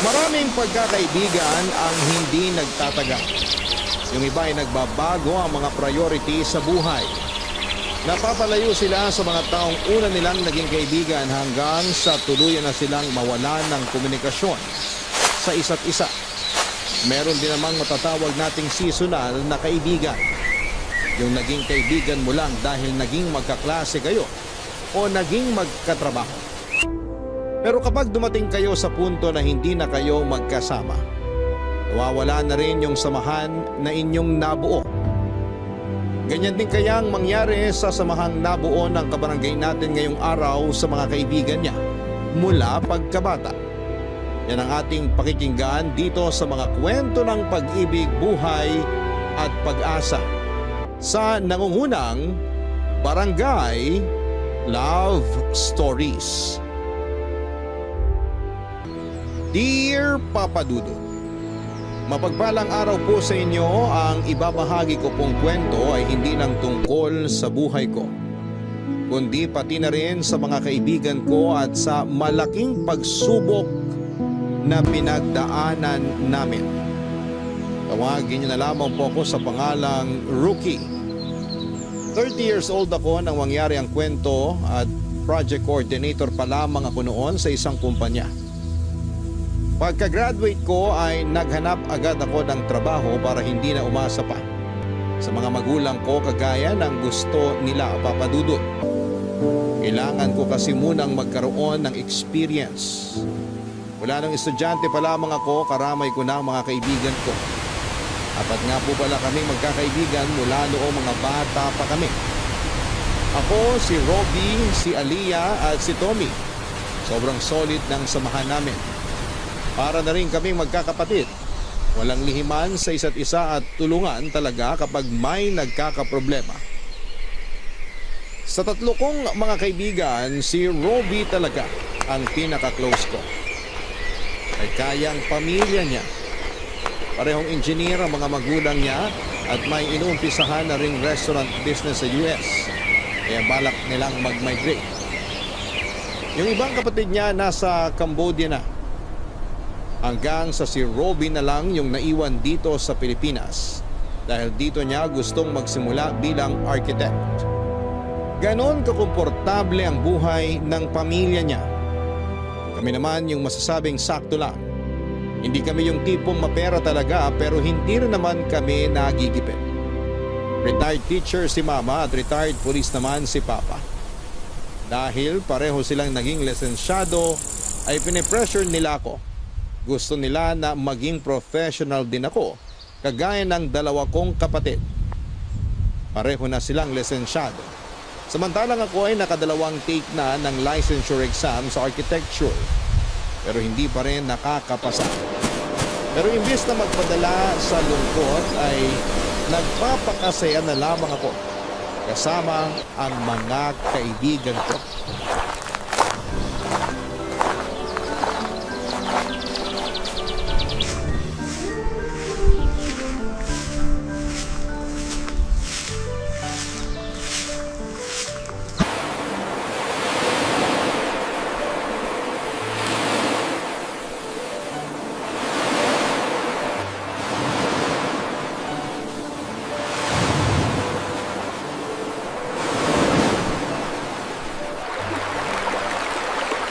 Maraming pagkakaibigan ang hindi nagtatagal. Yung iba ay nagbabago ang mga priority sa buhay. Napapalayo sila sa mga taong una nilang naging kaibigan hanggang sa tuluyan na silang mawalan ng komunikasyon sa isa't isa. Meron din namang matatawag nating seasonal na kaibigan. Yung naging kaibigan mo lang dahil naging magkaklase kayo o naging magkatrabaho. Pero kapag dumating kayo sa punto na hindi na kayo magkasama, nawawala na rin yung samahan na inyong nabuo. Ganyan din kayang mangyari sa samahang nabuo ng kabarangay natin ngayong araw sa mga kaibigan niya mula pagkabata. Yan ang ating pakikinggan dito sa mga kwento ng pag-ibig, buhay at pag-asa sa nangungunang Barangay Love Stories. Dear Papa Dudut, mapagpalang araw po sa inyo. Ang ibabahagi ko pong kwento ay hindi lang tungkol sa buhay ko, kundi pati na rin sa mga kaibigan ko at sa malaking pagsubok na pinagdaanan namin. Tawagin niyo na lamang po ako sa pangalang Rookie. 30 years old ako nang mangyari ang kwento at project coordinator pa lamang ako noon sa isang kumpanya. Pagka-graduate ko ay naghanap agad ako ng trabaho para hindi na umasa pa sa mga magulang ko kagaya ng gusto nila, Papa Dudut. Kailangan ko kasi munang magkaroon ng experience. Wala nang estudyante pa lamang ako, karamay ko na ang mga kaibigan ko. Apat nga po pala kami magkakaibigan mula noong mga bata pa kami. Ako, si Robbie, si Aliyah at si Tommy. Sobrang solid ng samahan namin. Para na rin kaming magkakapatid. Walang lihiman sa isa't isa at tulungan talaga kapag may nagkakaproblema. Sa tatlo kong mga kaibigan, si Robbie talaga ang pinaka-close ko. Ay kayang pamilya niya. Parehong engineer ang mga magulang niya at may inuumpisahan na ring restaurant business sa US. Kaya balak nilang mag-migrate. Yung ibang kapatid niya nasa Cambodia na. Hanggang sa si Robbie na lang yung naiwan dito sa Pilipinas dahil dito niya gustong magsimula bilang architect. Ganon kakomportable ang buhay ng pamilya niya. Kami naman yung masasabing sakto lang. Hindi kami yung tipong mapera talaga pero hindi rin naman kami nagigipit. Retired teacher si Mama at retired police naman si Papa. Dahil pareho silang naging lisensyado ay pinipressure nila ako. Gusto nila na maging professional din ako, kagaya ng dalawa kong kapatid. Pareho na silang lisensyado. Samantalang ako ay nakadalawang take na ng licensure exam sa architecture, pero hindi pa rin nakakapasa. Pero imbes na magpadala sa lungkot ay nagpapakasaya na lamang ako kasama ang mga kaibigan ko.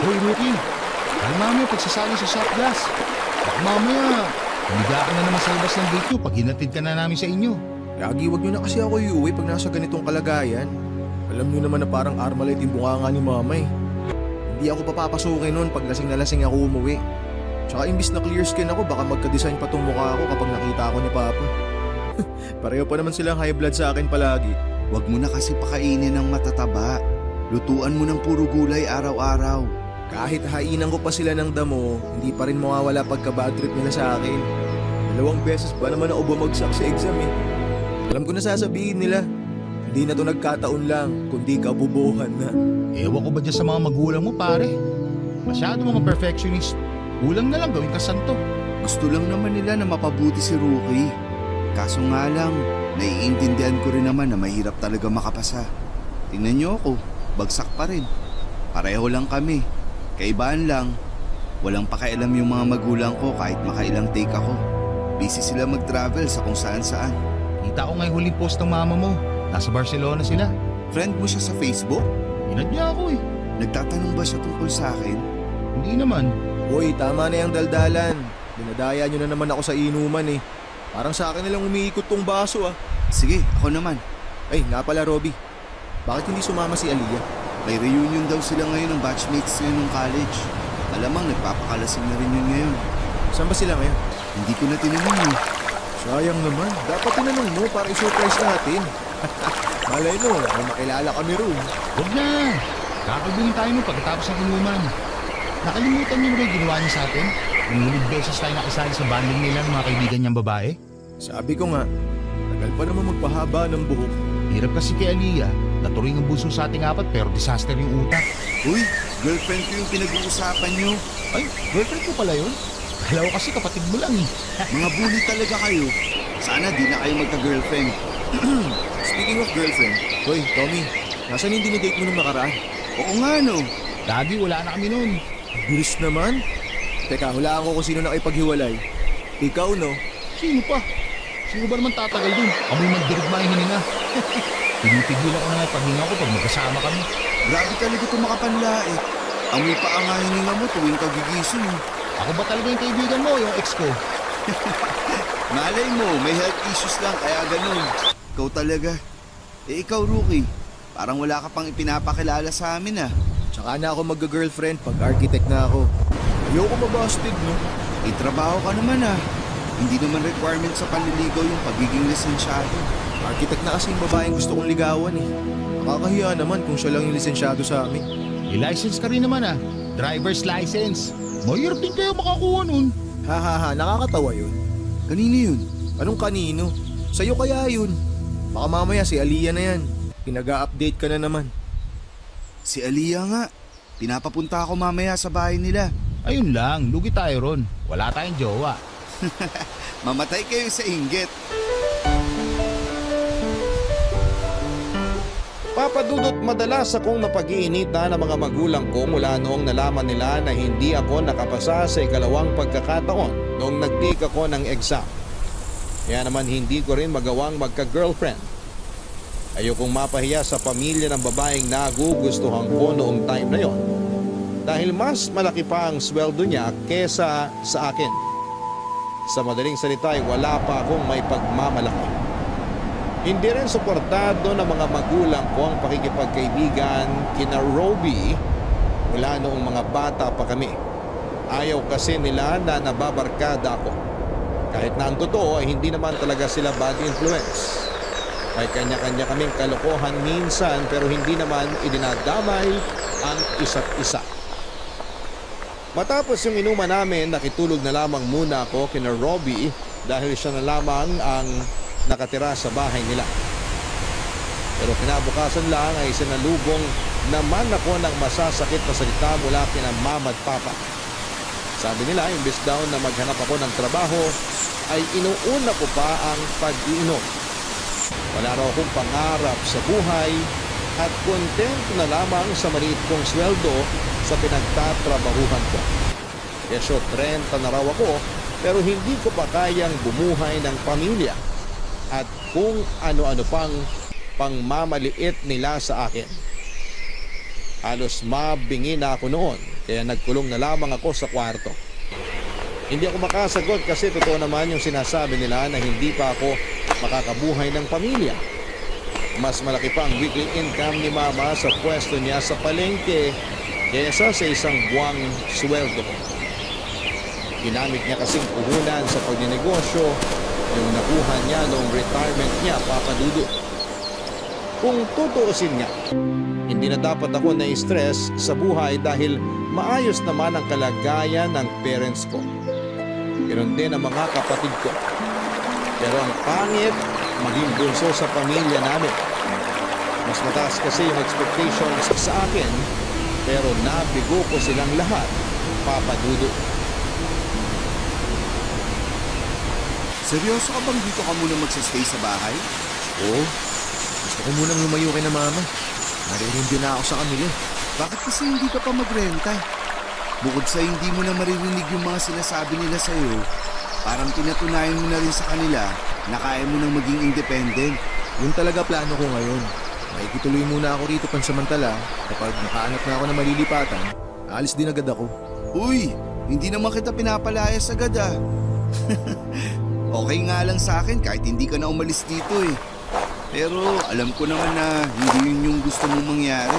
Hoy, Rookie, kalma mo yung pagsasali sa shot glass. Baka mamaya, humiga ka na naman sa labas ng gate nyo pag hinatid ka na namin sa inyo. Lagi wag nyo na kasi ako iuwi pag nasa ganitong kalagayan. Alam nyo naman na parang Armalite yung bunganga ni Mama eh. Hindi ako papapasukin nun pag lasing na lasing ako umuwi. Tsaka imbis na clear skin ako, baka magka-design pa tong mukha ako kapag nakita ako ni Papa. Pareho pa naman silang high blood sa akin palagi. Huwag mo na kasi pakainin ng matataba. Lutuan mo ng puro gulay araw-araw. Kahit hainan ko pa sila ng damo, hindi pa rin mawawala pagka-bad trip nila sa akin. 2 beses pa naman ako bumagsak sa exam eh. Alam ko na sasabihin nila, hindi na to nagkataon lang, kundi kabubuhan na. Ewan ko ba dyan sa mga magulang mo, pare? Masyado mga perfectionist. Kulang na lang gawin ka santo. Gusto lang naman nila na mapabuti si Rookie. Kaso nga lang, naiintindihan ko rin naman na mahirap talaga makapasa. Tingnan niyo ako, bagsak pa rin. Pareho lang kami. Kaibaan lang, Walang pakialam yung mga magulang ko kahit makailang take ako. Busy sila mag-travel sa kung saan-saan. Kita ko nga yung huling post ng mama mo. Nasa Barcelona sila. Friend mo siya sa Facebook? Inad niya ako eh. Nagtatanong ba siya tungkol sa akin? Hindi naman. Uy, tama na yung daldalan. Dinadaya nyo na naman ako sa inuman eh. Parang sa akin nilang umiikot tong baso ah. Sige, ako naman. Ay, nga pala Robby. Bakit hindi sumama si Aliyah? May reunion daw sila ngayon ng batchmates niya nung college. Alamang nagpapakalasing na rin yun ngayon. Saan ba sila ngayon? Hindi ko na tinanong eh. Sayang naman. Dapat tinanong mo para i-surprise natin. Malay mo, may makilala kami roon. Huwag na. Kakagawin tayo mo pagkatapos ng inuman. Nakalimutan niyo na ba yung ginawa niya sa atin? Ngunit beses tayo nakisali sa banding nila ng mga kaibigan niyang babae. Sabi ko nga, tagal pa naman magpahaba ng buhok. Hirap kasi kay Aliyah. Naturing ang bunso sa ating apat pero disaster yung utak. Uy, girlfriend ko yung pinag-uusapan niyo. Ay, girlfriend ko pala yun? Kala ko kasi kapatid mo lang eh. Mga bully talaga kayo. Sana di na kayo magka-girlfriend. Speaking of girlfriend, hoy, Tommy, nasan yung dinidate mo nung nakaraan? Oo nga no. Lagi wala na kami nun. Bilis naman. Teka, hulaan ko kung sino nakipaghiwalay. Ikaw, no? Sino pa? Sino ba naman tatagal dun? Amoy magdirigma yung hininga. Pinipigilan ko na nga paghinga ko pag magkasama kami. Grabe talaga ito makapanlait. Amoy pa ang hininga mo tuwing kagigising. Ako ba talaga yung kaibigan mo, yung ex ko? Malay mo, may health issues lang kaya ganun. Ikaw talaga. Eh ikaw, Rookie. Parang wala ka pang ipinapakilala sa amin ah. Tsaka na ako mag-girlfriend pag architect na ako. Ayoko mabasted, no? May trabaho ka naman ah. Hindi naman requirement sa panliligaw yung pagiging lisensyado. Architect na kasi yung babaeng gusto kong ligawan eh. Nakakahiya naman kung siya lang yung lisensyado sa amin. May license ka rin naman ah. Driver's license. Mahirap din kayo makakuha nun. Ha, nakakatawa yun. Kanino yun? Anong kanino? Sa'yo kaya yun. Baka mamaya si Aliyah na yan. Pinag-a-update ka na naman. Si Aliyah nga. Pinapapunta ako mamaya sa bahay nila. Ayun lang, lugi tayo ron. Wala tayong jowa. Mamatay kayo sa inggit. Papadudot madalas akong napag-iinitan ng mga magulang ko mula noong nalaman nila na hindi ako nakapasa sa ikalawang pagkakataon noong nag-take ako ng exam. Kaya naman hindi ko rin magawang magka-girlfriend. Ayokong mapahiya sa pamilya ng babaeng nagugustuhan ko noong time na yon. Dahil mas malaki pa ang sweldo niya kesa sa akin. Sa madaling salita ay wala pa akong may pagmamalaki. Hindi rin suportado ng mga magulang ko ang pakikipagkaibigan kina Robby mula noong mga bata pa kami. Ayaw kasi nila na nababarkada ako. Kahit na ang totoo ay hindi naman talaga sila bad influence. May kanya-kanya kaming kalokohan minsan pero hindi naman idinadamay ang isa't isa. Matapos yung inuman namin, nakitulog na lamang muna ako kina Robby dahil siya na lamang ang nakatira sa bahay nila. Pero kinabukasan lang ay sinalubong naman ako ng masasakit na salita mula kina mama at papa. Sabi nila, imbes daw na maghanap ako ng trabaho, ay inuuna ko pa ang pag-iinom. Wala raw akong pangarap sa buhay at kontento na lamang sa maliit kong sweldo sa pinagtatrabahuhan ko. Kesyo 30 na raw ako pero hindi ko pa kayang bumuhay ng pamilya at kung ano-ano pang pangmamaliit nila sa akin. Halos mabingi na ako noon kaya nagkulong na lamang ako sa kwarto. Hindi ako makasagot kasi totoo naman yung sinasabi nila na hindi pa ako makakabuhay ng pamilya. Mas malaki pa ang weekly income ni mama sa pwesto niya sa palengke kesa sa isang buwang sweldo ko. Ginamit niya kasing puhunan sa pagninegosyo yung nakuha niya noong retirement niya, Papa Dudut. Kung tutuusin niya, hindi na dapat ako na-stress sa buhay dahil maayos naman ang kalagayan ng parents ko. Ganoon din ang mga kapatid ko. Pero ang pangit, maging bunso sa pamilya namin. Mas mataas kasi yung expectations sa akin, pero nabigo ko silang lahat, Papa Dudut. Seryoso ka bang dito ka muna magsistay sa bahay? Oo. Gusto ko munang lumayo kay na mama. Naririndi na ako sa kanila. Bakit kasi hindi ka pa magrenta? Bukod sa hindi mo na maririnig yung mga sinasabi nila sa'yo, parang pinatunayan mo na rin sa kanila na kaya mo nang maging independent. Yun talaga plano ko ngayon. Makikituloy muna ako rito pansamantala. Kapag nakahanap na ako ng malilipatan, aalis din agad ako. Uy, hindi naman kita pinapalayas agad ah. Okay nga lang sa akin kahit hindi ka na umalis dito eh. Pero alam ko naman na hindi yun yung gusto mong mangyari.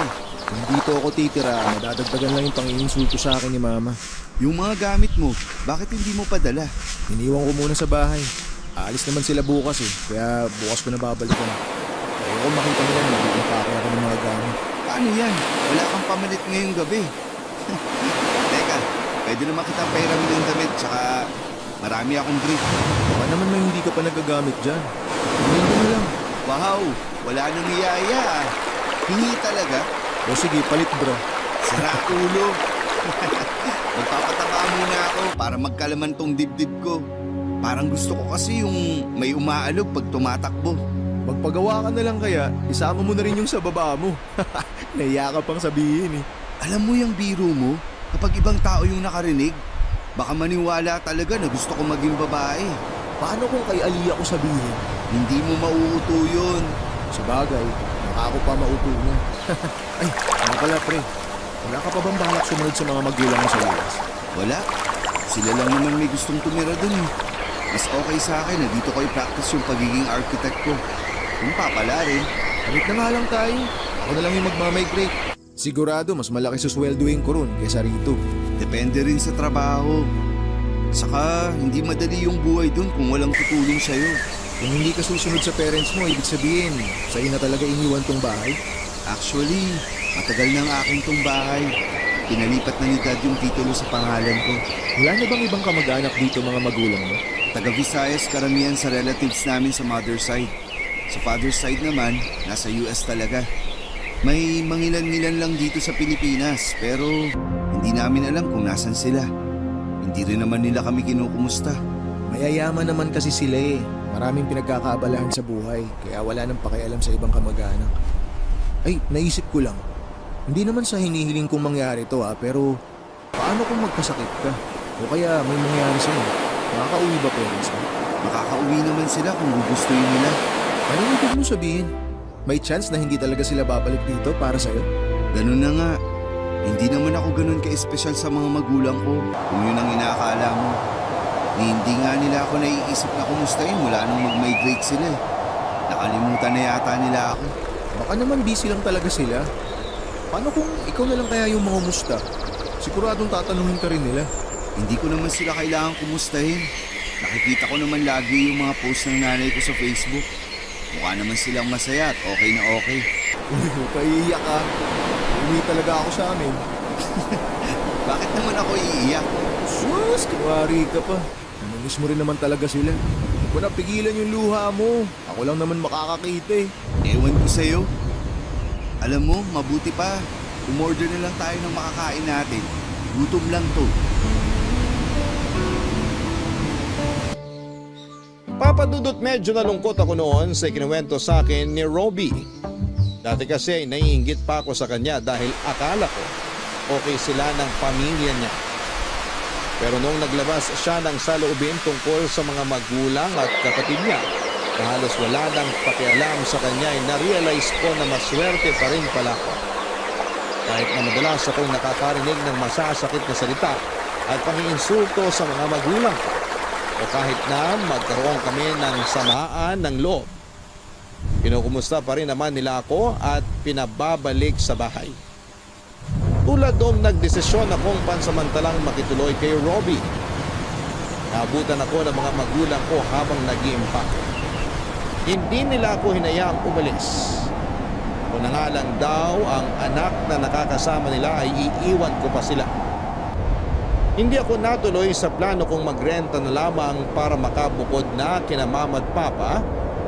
Kung dito ako titira, madadagdagan lang yung panginsulto sa akin ni Mama. Yung mga gamit mo, bakit hindi mo padala? Iniwan ko muna sa bahay. Aalis naman sila bukas eh, kaya bukas ko na babalikan. Ayoko makita nila na nagpapake ako ng mga gamit. Paano yan? Wala kang pamalit ngayong gabi. Teka, pwede naman kitang pairamin ng damit tsaka marami akong brief. Baka naman may hindi ka pa nagagamit dyan. Hindi mo lang. Wow, wala nang iyaya ah. Hingi talaga. O sige, palit bro. Sira ulo. Magpapataba muna ako para magkalaman tong dibdib ko. Parang gusto ko kasi yung may umaalog pag tumatakbo. Magpagawa ka na lang kaya, isama mo na rin yung sa baba mo. Nahiya ka pang sabihin eh. Alam mo yung biro mo, kapag ibang tao yung nakarinig, baka maniwala talaga na gusto ko maging babae. Paano kung kay Ali ako sabihin? Hindi mo mauuto yun. Sa bagay, baka ako pa mauto niya. Ay, ano pala pre? Wala ka pa bang balak sumunod sa mga magulang mo sa US? Wala. Sila lang naman may gustong tumira dun eh. Mas okay sa akin na dito ko i-practice yung pagiging architect ko. Kung papala rin. Palit na nga lang tayo. Ako na lang yung magmamigrate. Sigurado mas malaki susweldoin ko ron kaysa rito. Depende rin sa trabaho. Saka hindi madali yung buhay dun kung walang tutulong sa'yo. Kung hindi ka susunod sa parents mo, ibig sabihin, sa'yo na talaga iniwan tong bahay? Actually, matagal ng aking tong bahay. Pinalipat na ni Dad yung titulo sa pangalan ko. Wala na bang ibang kamag-anak dito mga magulang mo? Taga Visayas karamihan sa relatives namin sa mother side. Sa father side naman, nasa US talaga. May mangilan-ngilan lang dito sa Pilipinas pero hindi namin alam kung nasan sila. Hindi rin naman nila kami kinukumusta. Mayayaman naman kasi sila eh. Maraming pinagkakaabalahan sa buhay, kaya wala nang pakialam sa ibang kamag-anak. Ay, naisip ko lang. Hindi naman sa hinihiling kong mangyari to pero paano kung magkasakit ka? O kaya may mangyari sa'yo? Makakauwi ba parents mo? Makakauwi naman sila kung gugustuhin nila. Ano yung ibig mo sabihin? May chance na hindi talaga sila babalik dito para sa'yo? Ganun na nga. Hindi naman ako ganun ka-espesyal sa mga magulang ko kung yun ang inaakala mo. Hindi nga nila ako naiisip na kumustahin mula nung mag-migrate sila eh. Nakalimutan na yata nila ako. Baka naman busy lang talaga sila. Paano kung ikaw na lang kaya yung mga musta? Siguradong tatanungin ka rin nila. Hindi ko naman sila kailangan kumustahin. Nakikita ko naman lagi yung mga post ng nanay ko sa Facebook. Mukha naman silang masaya at okay na okay. Kaiiyak ka. Uwi talaga ako sa amin. Bakit naman ako iiyak? Sus, kiwari ka pa. Namiss mo rin naman talaga sila. Huwag mo na pigilan yung luha mo. Ako lang naman makakakita eh. Ewan ko sa'yo. Alam mo, mabuti pa. Umorder na lang tayo ng makakain natin. Gutom lang to. Papadudot medyo nalungkot ako noon sa ikinuwento sa akin ni Robbie. Dati kasi naiinggit pa ako sa kanya dahil akala ko okay sila ng pamilya niya. Pero nung naglabas siya ng saloobin tungkol sa mga magulang at kapatid niya, na halos wala nang pakialam sa kanya ay na-realize ko na maswerte pa rin pala ako. Kahit na madalas akong nakakarinig ng masasakit na salita at pangiinsulto sa mga magulang ko, o kahit na magkaroon kami ng samaan ng loob, kinukumusta pa rin naman nila ako at pinababalik sa bahay. Tulad doon nagdesisyon akong pansamantalang makituloy kay Robbie. Naabutan ako ng mga magulang ko habang nag-iimpake. Hindi nila ako hinayaang umalis. Kung na nga lang daw ang anak na nakakasama nila ay iiwan ko pa sila. Hindi ako natuloy sa plano kong magrenta na lamang para makabukod na kina mama at papa.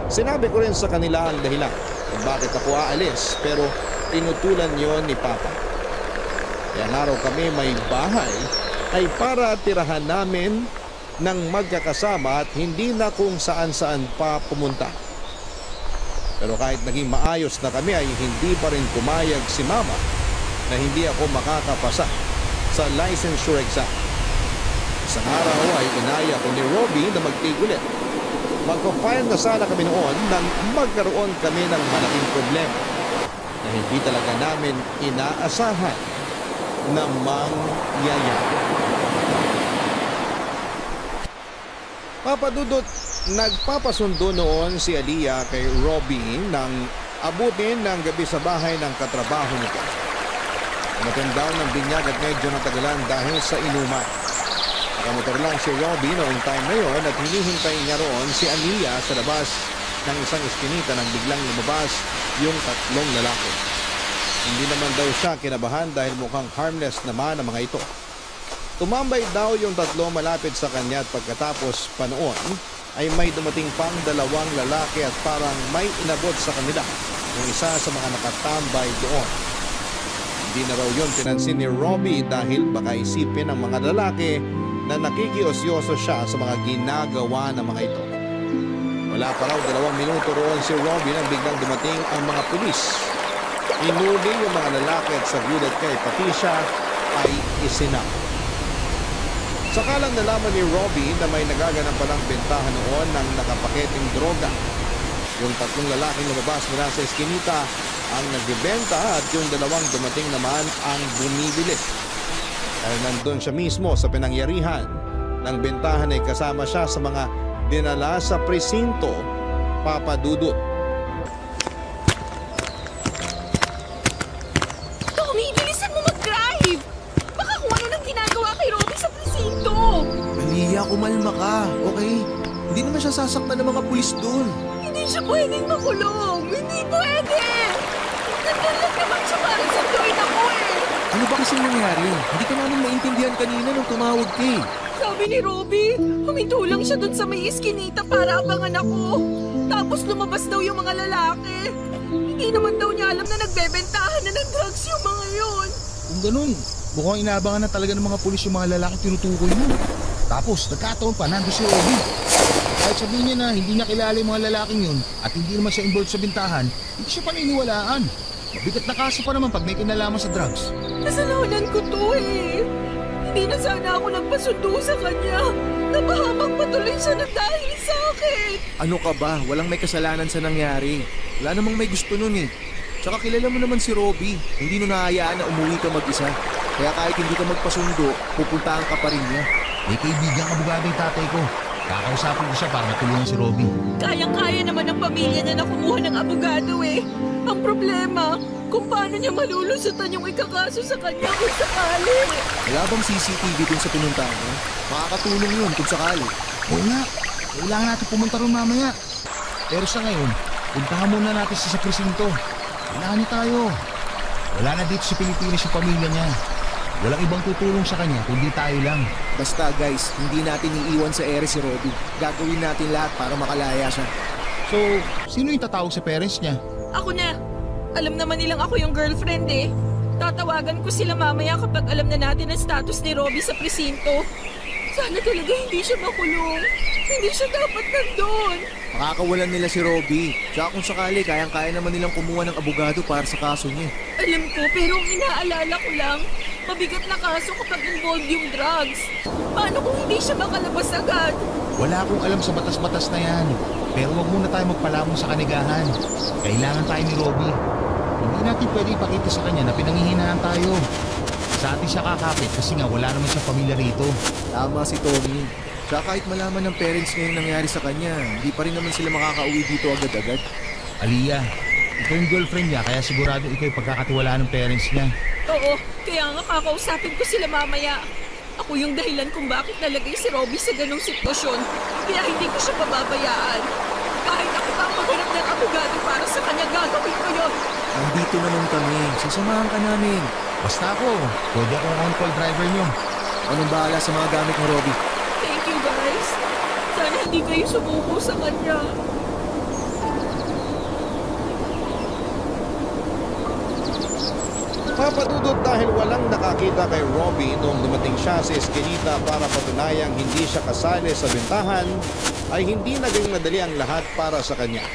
Sinabi ko rin sa kanila ang dahilan kung bakit ako aalis pero tinutulan yon ni papa. Kaya araw kami may bahay ay para tirahan namin ng magkakasama at hindi na kung saan-saan pa pumunta. Pero kahit naging maayos na kami ay hindi pa rin pumayag si mama na hindi ako makakapasa sa licensure exam. Isang araw ay inaya ko ni Robbie na mag-take ulit. Magpa-file na sana kami noon nang magkaroon kami ng malaking problema na hindi talaga namin inaasahan na mangyayari. Papadudot, nagpapasundo noon si Aliyah kay Robbie nang abutin ng gabi sa bahay ng katrabaho nito. Umaten daw ng binyag at medyo natagalan dahil sa inuman. Nakamotor lang si Robbie noong time na yon at hinihintay niya roon si Aliyah sa labas ng isang eskinita nang biglang lumabas yung tatlong lalaki. Hindi naman daw siya kinabahan dahil mukhang harmless naman ang mga ito. Tumambay daw yung tatlo malapit sa kanya at pagkatapos pa noon ay may dumating pang dalawang lalaki at parang may inabot sa kanila yung isa sa mga nakatambay doon. Hindi na raw yun pinansin ni Robbie dahil baka isipin ng mga lalaki na nakikiosyoso siya sa mga ginagawa ng mga ito. Wala pa raw 2 minuto roon si Robbie nang biglang dumating ang mga pulis. Inuli yung mga lalaki at sa gulat kay Patricia ay isinap. Sakalang nalaman ni Robbie na may nagaganap palang bentahan noon ng nakapaketing droga. Yung tatlong lalaking lumabas mula sa eskinita ang nagbibenta at yung dalawang dumating naman ang bumibili. Dahil nandun siya mismo sa pinangyarihan ng bentahan ay kasama siya sa mga dinala sa presinto, Papadudot. Tommy, bilisan mo mag-drive! Baka kung ano nang ginagawa kay Robbie sa presinto! Aliyah, kumalma ka, okay? Hindi naman siya sasaktan ng mga pulis doon. Hindi siya pwedeng makulong! Hindi pwede! Nandun lang naman siya para sunduin ako eh! Ano ba kasi nangyari? Hindi ka namin maintindihan kanina nung tumawag ka eh. Sabi ni Robbie, huminto lang siya dun sa may iskinita para abangan ako. Tapos lumabas daw yung mga lalaki. Hindi naman daw niya alam na nagbebentahan na ng drugs yung mga yun. Kung ganun, mukhang inaabangan na talaga ng mga pulis yung mga lalaki tinutukoy mo. Tapos, nagkataon pa, nandun si Robbie. Kahit sabihin niya na hindi niya kilala yung mga lalaking yun at hindi naman siya involved sa bintahan, hindi siya paniniwalaan. Mabigat na kaso pa naman pag may kinalaman sa drugs. Kasalanan ko to eh. Hindi na sana ako nagpasundo sa kanya. Napahamak patuloy siya ng dahil sa akin. Ano ka ba? Walang may kasalanan sa nangyari. Wala namang may gusto nun eh. Tsaka kilala mo naman si Robbie. Hindi nun nahayaan na umuwi ka mag-isa. Kaya kahit hindi ka magpasundo, pupuntahan ka pa rin niya. May kaibigang abogado yung tatay ko. Kakausapin ko siya para matulungan si Robbie. Kayang-kaya naman ng pamilya niya na kumuha ng abogado eh. Ang problema, kung paano niya malulusutan yung ikakaso sa kanya kung sakali. Wala bang CCTV dun sa pinuntahan mo? Makakatulong yun kung sakali. Oo nga, kailangan natin pumunta ron mamaya. Pero sa ngayon, puntahan muna natin siya sa presinto. Kailangan niya tayo. Wala na dito sa Pilipinas yung pamilya niya. Walang ibang tutulong sa kanya kundi tayo lang. Basta guys, hindi natin iiwan sa ere si Robbie. Gagawin natin lahat para makalaya siya. So, sino yung tatawag sa parents niya? Ako na. Alam naman nilang ako yung girlfriend eh. Tatawagan ko sila mamaya kapag alam na natin ang status ni Robbie sa presinto. Sana talaga hindi siya makulong. Hindi siya dapat nandun. Makakawalan nila si Robbie. Tsaka kung sakali, kayang-kaya naman nilang kumuha ng abogado para sa kaso niya. Alam ko, pero ang inaalala ko lang, mabigat na kaso kapag involved yung drugs. Paano kung hindi siya makalabas agad? Wala akong alam sa batas-batas na yan. Pero wag muna tayo magpalamon sa kanigahan. Kailangan tayo ni Robbie. Hindi natin pwede ipakita sa kanya na pinanghihinaan tayo. Sa atin siya kakapit kasi nga wala naman siya pamilya rito. Tama si Tommy. Tsaka kahit malaman ng parents niya yung nangyari sa kanya, hindi pa rin naman sila makakauwi dito agad-agad. Aliyah, ikaw yung girlfriend niya kaya sigurado ikaw yung pagkakatiwalaan ng parents niya. Oo, kaya nga kakausapin ko sila mamaya. Ako yung dahilan kung bakit nalagay si Robbie sa ganong sitwasyon. Kaya hindi ko siya pababayaan. Kahit ako pa ang maghanap ng abogado para sa kanya, gagawin ko yun. Nandito naman kami. Sasamahan ka namin. Basta ako, pwede akong on-call driver niyo. Anong bahala sa mga gamit ni Robbie? Thank you guys. Sana hindi kayo sumuko sa kanya. Papadudot dahil walang nakakita kay Robbie noong dumating siya sa eskinita para patunayang hindi siya kasali sa bentahan, ay hindi naging madali ang lahat para sa kanya.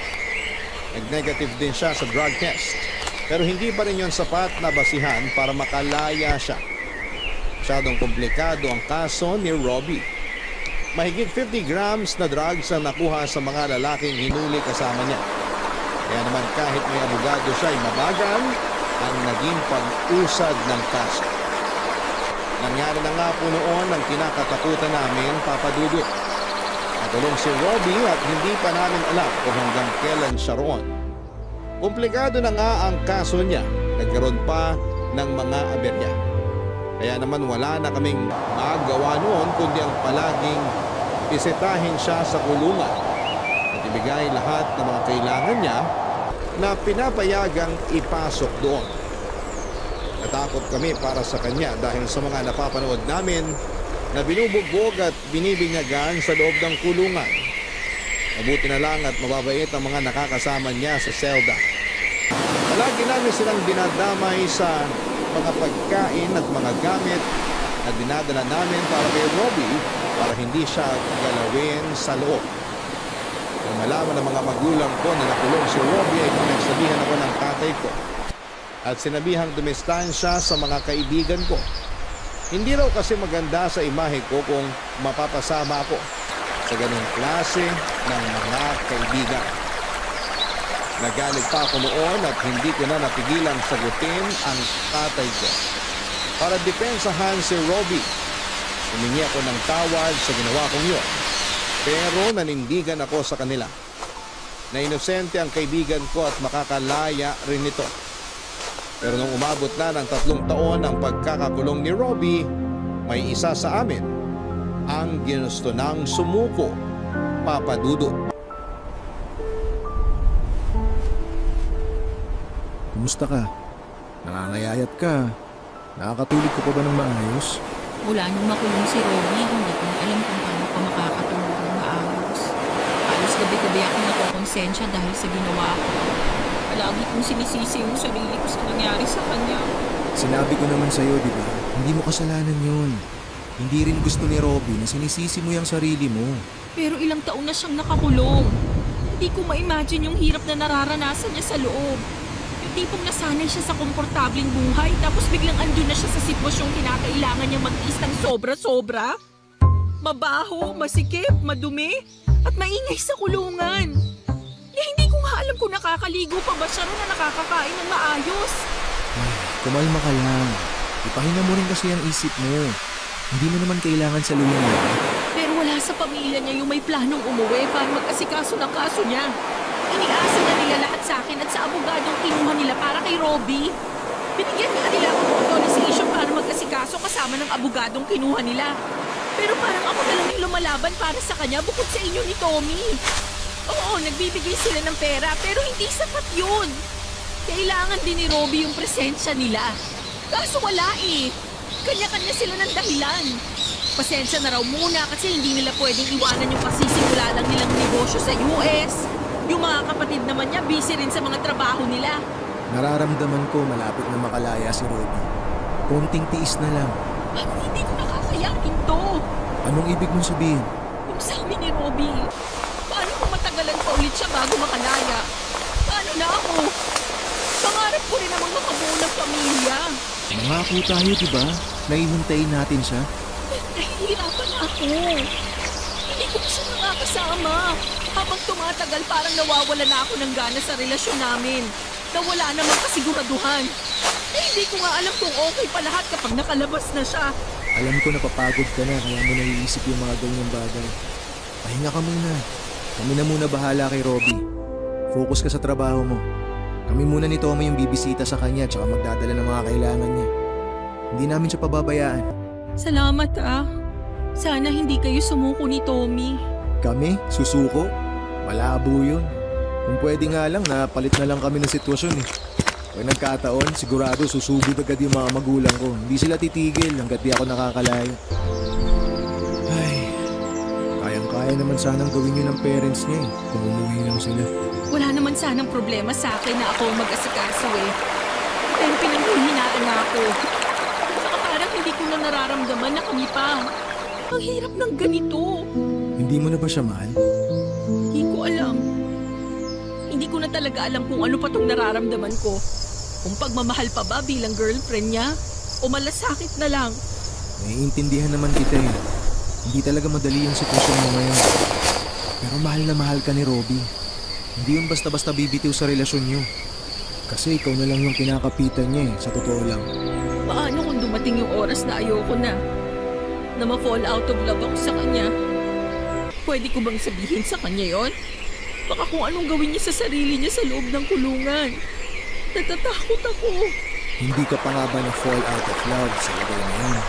Nag-negative din siya sa drug test, pero hindi pa rin yon sapat na basihan para makalaya siya. Masyadong komplikado ang kaso ni Robbie. Mahigit 50 grams na drugs ang nakuha sa mga lalaking hinuli kasama niya. Kaya naman kahit may abogado siya ay mabagal ang naging pag-usad ng kaso. Nangyari na nga po noon ang kinakatakutan namin, Papa Dudut. Nagulong si Robbie at hindi pa namin alam kung hanggang kailan siya roon. Komplikado na nga ang kaso niya. Nagkaroon pa ng mga aberya. Kaya naman wala na kaming magawa noon kundi ang palaging bisitahin siya sa kulungan at ibigay lahat ng mga kailangan niya na pinapayagang ipasok doon. Natakot kami para sa kanya dahil sa mga napapanood namin na binubugbog at binibinyagan sa loob ng kulungan. Mabuti na lang at mababait ang mga nakakasama niya sa selda. Palagi namin silang dinadamay sa mga pagkain at mga gamit na dinadala namin para kay Robbie para hindi siya galawin sa loob. Nang malaman ng mga magulang ko na nakulong si Robbie ay pinagsabihan ako ng tatay ko at sinabihang dumistansya sa mga kaibigan ko. Hindi raw kasi maganda sa imahe ko kung mapapasama ako sa ganung klase ng mga kaibigan. Nagalit pa ako noon at hindi ko na napigilang sagutin ang tatay ko. Para depensahan si Robbie, humingi ako ng tawad sa ginawa kong yun. Pero nanindigan ako sa kanila na inosente ang kaibigan ko at makakalaya rin nito. Pero nung umabot na ng 3 taon ang pagkakakulong ni Robbie, may isa sa amin ang ginusto ng sumuko, Papa Dudut. Kumusta ka? Nangangayayat ka. Nakakatulog ka pa ba ng maayos? Mula nung makulong si Robbie, hindi ko na alam kung paano pa makakatulog ng maayos. Halos gabi-gabi ako nakokonsensya dahil sa ginawa ko. Palagi kong sinisisi yung sarili ko sa nangyari sa kanya. Sinabi ko naman sa'yo, di ba? Hindi mo kasalanan yun. Hindi rin gusto ni Robbie na sinisisi mo yung sarili mo. Pero ilang taon na siyang nakakulong. Hindi ko ma-imagine yung hirap na nararanasan niya sa loob. Yung tipong nasanay siya sa komportableng buhay tapos biglang andun na siya sa sitwasyong kinakailangan niya mag-is ng sobra-sobra. Mabaho, masikip, madumi, at maingay sa kulungan. Hindi ko nga alam kung nakakaligo pa ba siya ron na nakakakain ng maayos. Ay, kumalma ka lang. Ipahinga mo rin kasi ang isip mo. Hindi mo naman kailangan sa lumin. Pero wala sa pamilya niya yung may planong umuwi para mag-asikaso ng kaso niya. Iniasa na nila lahat sa akin at sa abogadong kinuha nila para kay Robbie. Binigyan nga nila ako ng authorization para mag-asikaso kasama ng abogadong kinuha nila. Pero parang ako na lang yung lumalaban para sa kanya bukod sa inyo ni Tommy. Oo, nagbibigay sila ng pera pero hindi sapat yun. Kailangan din ni Robbie yung presensya nila. Kaso wala eh. Kanya-kanya sila ng dahilan. Pasensya na raw muna kasi hindi nila pwedeng iwanan yung pasisimula lang nilang negosyo sa US. Yung mga kapatid naman niya busy rin sa mga trabaho nila. Nararamdaman ko malapit na makalaya si Robbie. Konting tiis na lang. Bakit hindi ko nakakayakin to? Anong ibig mong sabihin? Yung sa amin ni Robbie. Paano kung matagalan pa ulit siya bago makalaya? Paano na ako? Pangarap ko rin namang makabuo ng pamilya. Mangako tayo, di ba? Naihintayin natin siya. Nahihirapan ako. Hindi ko pa siya nakakasama. Habang tumatagal, parang nawawala na ako ng gana sa relasyon namin. Nawala namang kasiguraduhan. Hindi ko nga alam kung okay pa lahat kapag nakalabas na siya. Alam ko napapagod ka na kaya mo naiisip yung mga ganyang bagay. Pahinga ka muna. Kami na muna bahala kay Robbie. Focus ka sa trabaho mo. Kami muna ni Tommy yung bibisita sa kanya tsaka magdadala ng mga kailangan niya. Hindi namin siya pababayaan. Salamat Sana hindi kayo sumuko ni Tommy. Kami? Susuko? Malabo yun. Kung pwede nga lang, napalit na lang kami ng sitwasyon eh. Pag nagkataon, sigurado susugod agad yung mga magulang ko. Hindi sila titigil hanggat di ako nakakalayo. Ay, kayang-kaya naman sanang gawin yun ng parents niya eh, kung umuwi lang sila. Wala naman sanang problema sa akin na ako ang mag-asikaso eh. Pero pinanghihinaan na ako. Saka parang hindi ko na nararamdaman na kami pa. Ang hirap ng ganito. Hindi mo na ba siya mahal? Hindi ko alam. Hindi ko na talaga alam kung ano pa tong nararamdaman ko. Kung pagmamahal pa ba bilang girlfriend niya? O malasakit na lang? Naiintindihan naman kita eh. Hindi talaga madali yung sitwasyon mo ngayon. Pero mahal na mahal ka ni Robby. Hindi yun basta-basta bibitiw sa relasyon niyo. Kasi ikaw na lang yung kinakapitan niya sa totoo lang. Paano kung dumating yung oras na ayoko na? Na ma-fall out of love ako sa kanya? Pwede ko bang sabihin sa kanya yon? Baka kung anong gawin niya sa sarili niya sa loob ng kulungan. Natatakot ako. Hindi ka pa nga ba na fall out of love sa lagay na yun?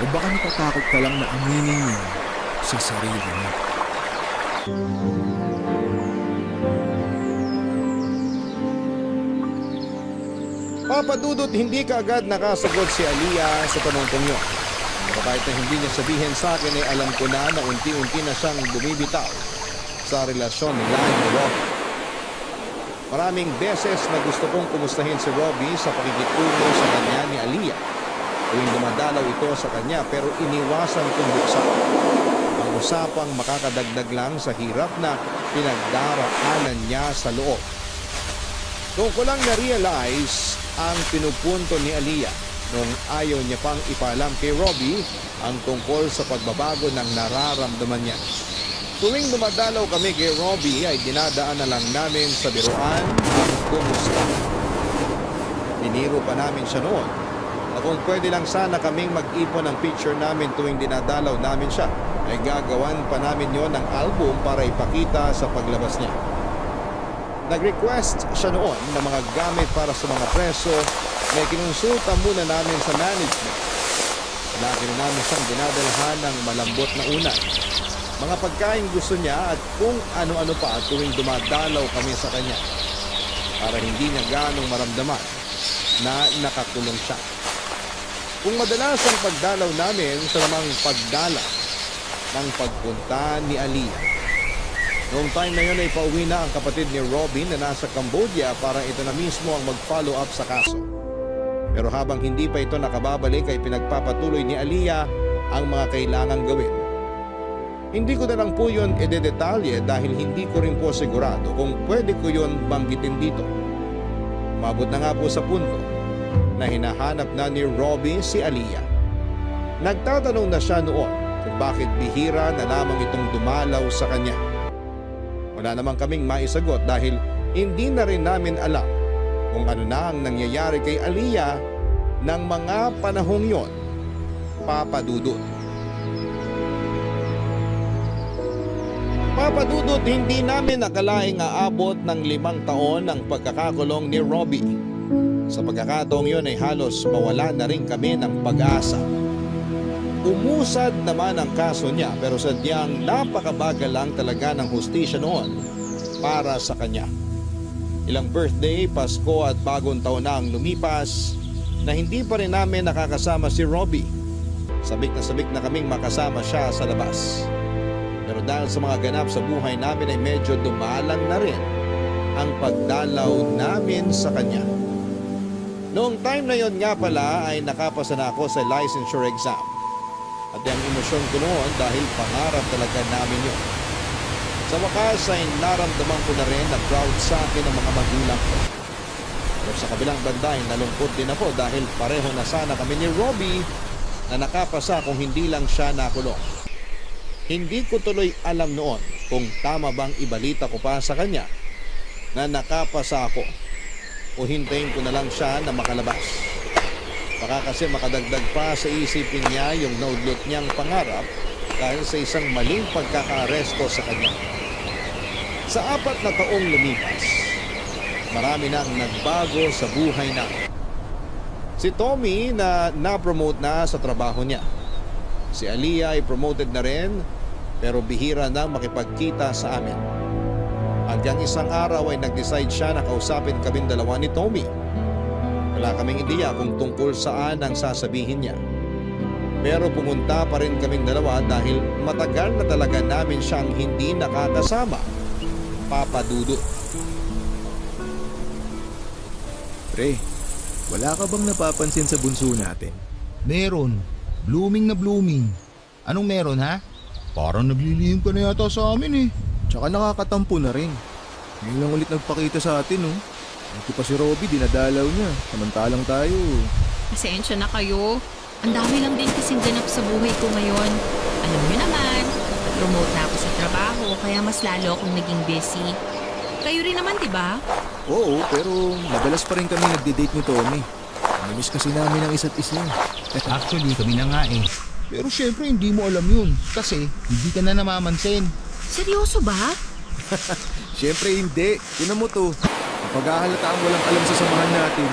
O baka natatakot ka lang na aminin niya sa sarili mo? Papa Dudut, hindi ka agad nakasagot si Aliyah sa tanong kong yun. Pero kahit na hindi niya sabihin sa akin ay alam ko na unti-unti na siyang bumibitaw sa relasyon nila ni Robby. Maraming beses na gusto kong kumustahin si Robby sa pakikitungo sa kanya ni Aliyah. Tuwing dumadalaw ito sa kanya pero iniwasan kong buksan. Ang usapang makakadagdag lang sa hirap na pinagdaraanan niya sa loob. Doon ko lang na-realize ang pinupunto ni Aliyah nung ayaw niya pang ipaalam kay Robby ang tungkol sa pagbabago ng nararamdaman niya. Tuwing dumadalaw kami kay Robby ay dinadaan na lang namin sa biruan ang kumusta. Biniro pa namin siya noon na kung pwede lang sana kaming mag-ipon ng picture namin tuwing dinadalaw namin siya ay gagawan pa namin yon ng album para ipakita sa paglabas niya. Nag-request siya noon ng mga gamit para sa mga preso na kinonsulta muna namin sa management. Lagi rin namin siyang dinadalhan ng malambot na unan. Mga pagkain gusto niya at kung ano-ano pa tuwing dumadalaw kami sa kanya para hindi niya ganong maramdaman na nakakulong siya. Kung madalas ang pagdalaw namin sa namang pagdala ng pagpunta ni Aliyah. Noong time na yun ay pauwi na ang kapatid ni Robin na nasa Cambodia para ito na mismo ang mag-follow up sa kaso. Pero habang hindi pa ito nakababalik ay pinagpapatuloy ni Aliyah ang mga kailangang gawin. Hindi ko na lang po yun ededetalye dahil hindi ko rin po sigurado kung pwede ko yun banggitin dito. Umabot na nga po sa punto na hinahanap na ni Robby si Aliyah. Nagtatanong na siya noon kung bakit bihira na lamang itong dumalaw sa kanya. Wala namang kaming maisagot dahil hindi na rin namin alam kung ano na ang nangyayari kay Aliyah ng mga panahong yon, Papa Dudut. Papa Dudut, hindi namin nakalaing aabot ng 5 taon ang pagkakakulong ni Robby. Sa pagkakataong yun ay halos mawala na rin kami ng pag-asa. Umusad naman ang kaso niya pero sadyang napakabagal lang talaga ng hustisya noon para sa kanya. Ilang birthday, Pasko at bagong taon na ang lumipas na hindi pa rin namin nakakasama si Robby. Sabik na kaming makasama siya sa labas. Pero dahil sa mga ganap sa buhay namin ay medyo dumalang na rin ang pagdalaw namin sa kanya. Noong time na yon nga pala ay nakapasa na ako sa licensure exam. At ang emosyon ko noon dahil pangarap talaga namin yun. Sa wakas ay naramdaman ko na rin na proud sa akin ang mga magulang ko. Pero sa kabilang banda ay nalungkot din ako dahil pareho na sana kami ni Robby na nakapasa kung hindi lang siya nakulong. Hindi ko tuloy alam noon kung tama bang ibalita ko pa sa kanya na nakapasa ako o hintayin ko na lang siya na makalabas. Baka kasi makadagdag pa sa isipin niya yung naudlot niyang pangarap dahil sa isang maling pagkakaaresto sa kanya. Sa 4 na taong lumipas, marami na ang nagbago sa buhay na. Si Tommy na na-promote na sa trabaho niya. Si Aliyah ay promoted na rin pero bihira na makipagkita sa amin. Hanggang isang araw ay nag-decide siya na kausapin kaming dalawa ni Tommy. Wala kaming ideya kung tungkol saan ang sasabihin niya. Pero pumunta pa rin kaming dalawa dahil matagal na talaga namin siyang hindi nakakasama, Papa Dudut. Pre, wala ka bang napapansin sa bunso natin? Meron. Blooming na blooming. Anong meron ha? Parang naglilihim ka na yata sa amin eh. Tsaka nakakatampo na rin. Ngayon lang ulit nagpakita sa atin, oh. Ito pa si Robby, dinadalaw niya. Samantalang tayo. Pasensya na kayo. Ang dami lang din kasing ganap sa buhay ko ngayon. Alam niyo naman, promote na ako sa trabaho kaya mas lalo akong naging busy. Kayo rin naman, di ba? Oo, pero madalas pa rin kami nagde-date ni Tommy. Namiss kasi namin ang isa't isa. Actually, kami na nga eh. Pero syempre hindi mo alam yun kasi hindi ka na namamansin. Seryoso ba? Siyempre hindi. Tinan mo to. Paghahalata ang walang alam sa samahan natin.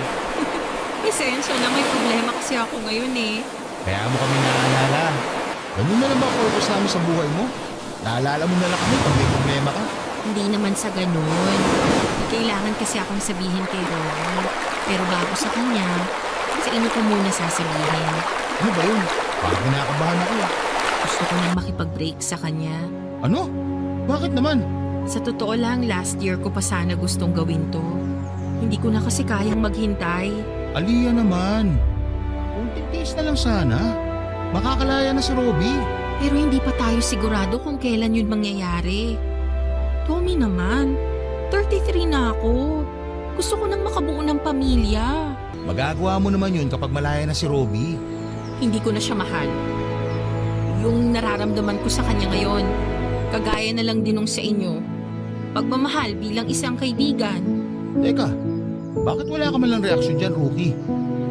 Pasensya na, may problema kasi ako ngayon eh. Kaya mo kami naalala. Ganun na lang ba purpose namin sa buhay mo? Naalala mo na lang kami pag may problema ka. Hindi naman sa ganun. Kailangan kasi akong sabihin kay Rory. Pero bago sa kanya, sa inyo ko muna sasabihin. Ano ba yun? Parang kinakabahan ako. Gusto ko nang makipag-break sa kanya. Ano? Bakit naman? Sa totoo lang, last year ko pa sana gustong gawin to. Hindi ko na kasi kayang maghintay. Aliyah naman. Kung titis na lang sana, makakalaya na si Robby. Pero hindi pa tayo sigurado kung kailan yun mangyayari. Tommy naman, 33 na ako. Gusto ko nang makabuo ng pamilya. Magagawa mo naman yun kapag malaya na si Robby. Hindi ko na siya mahal. Yung nararamdaman ko sa kanya ngayon, kagaya na lang din nung sa inyo. Pagmamahal bilang isang kaibigan. Teka, bakit wala ka man lang reaksyon dyan, Rookie?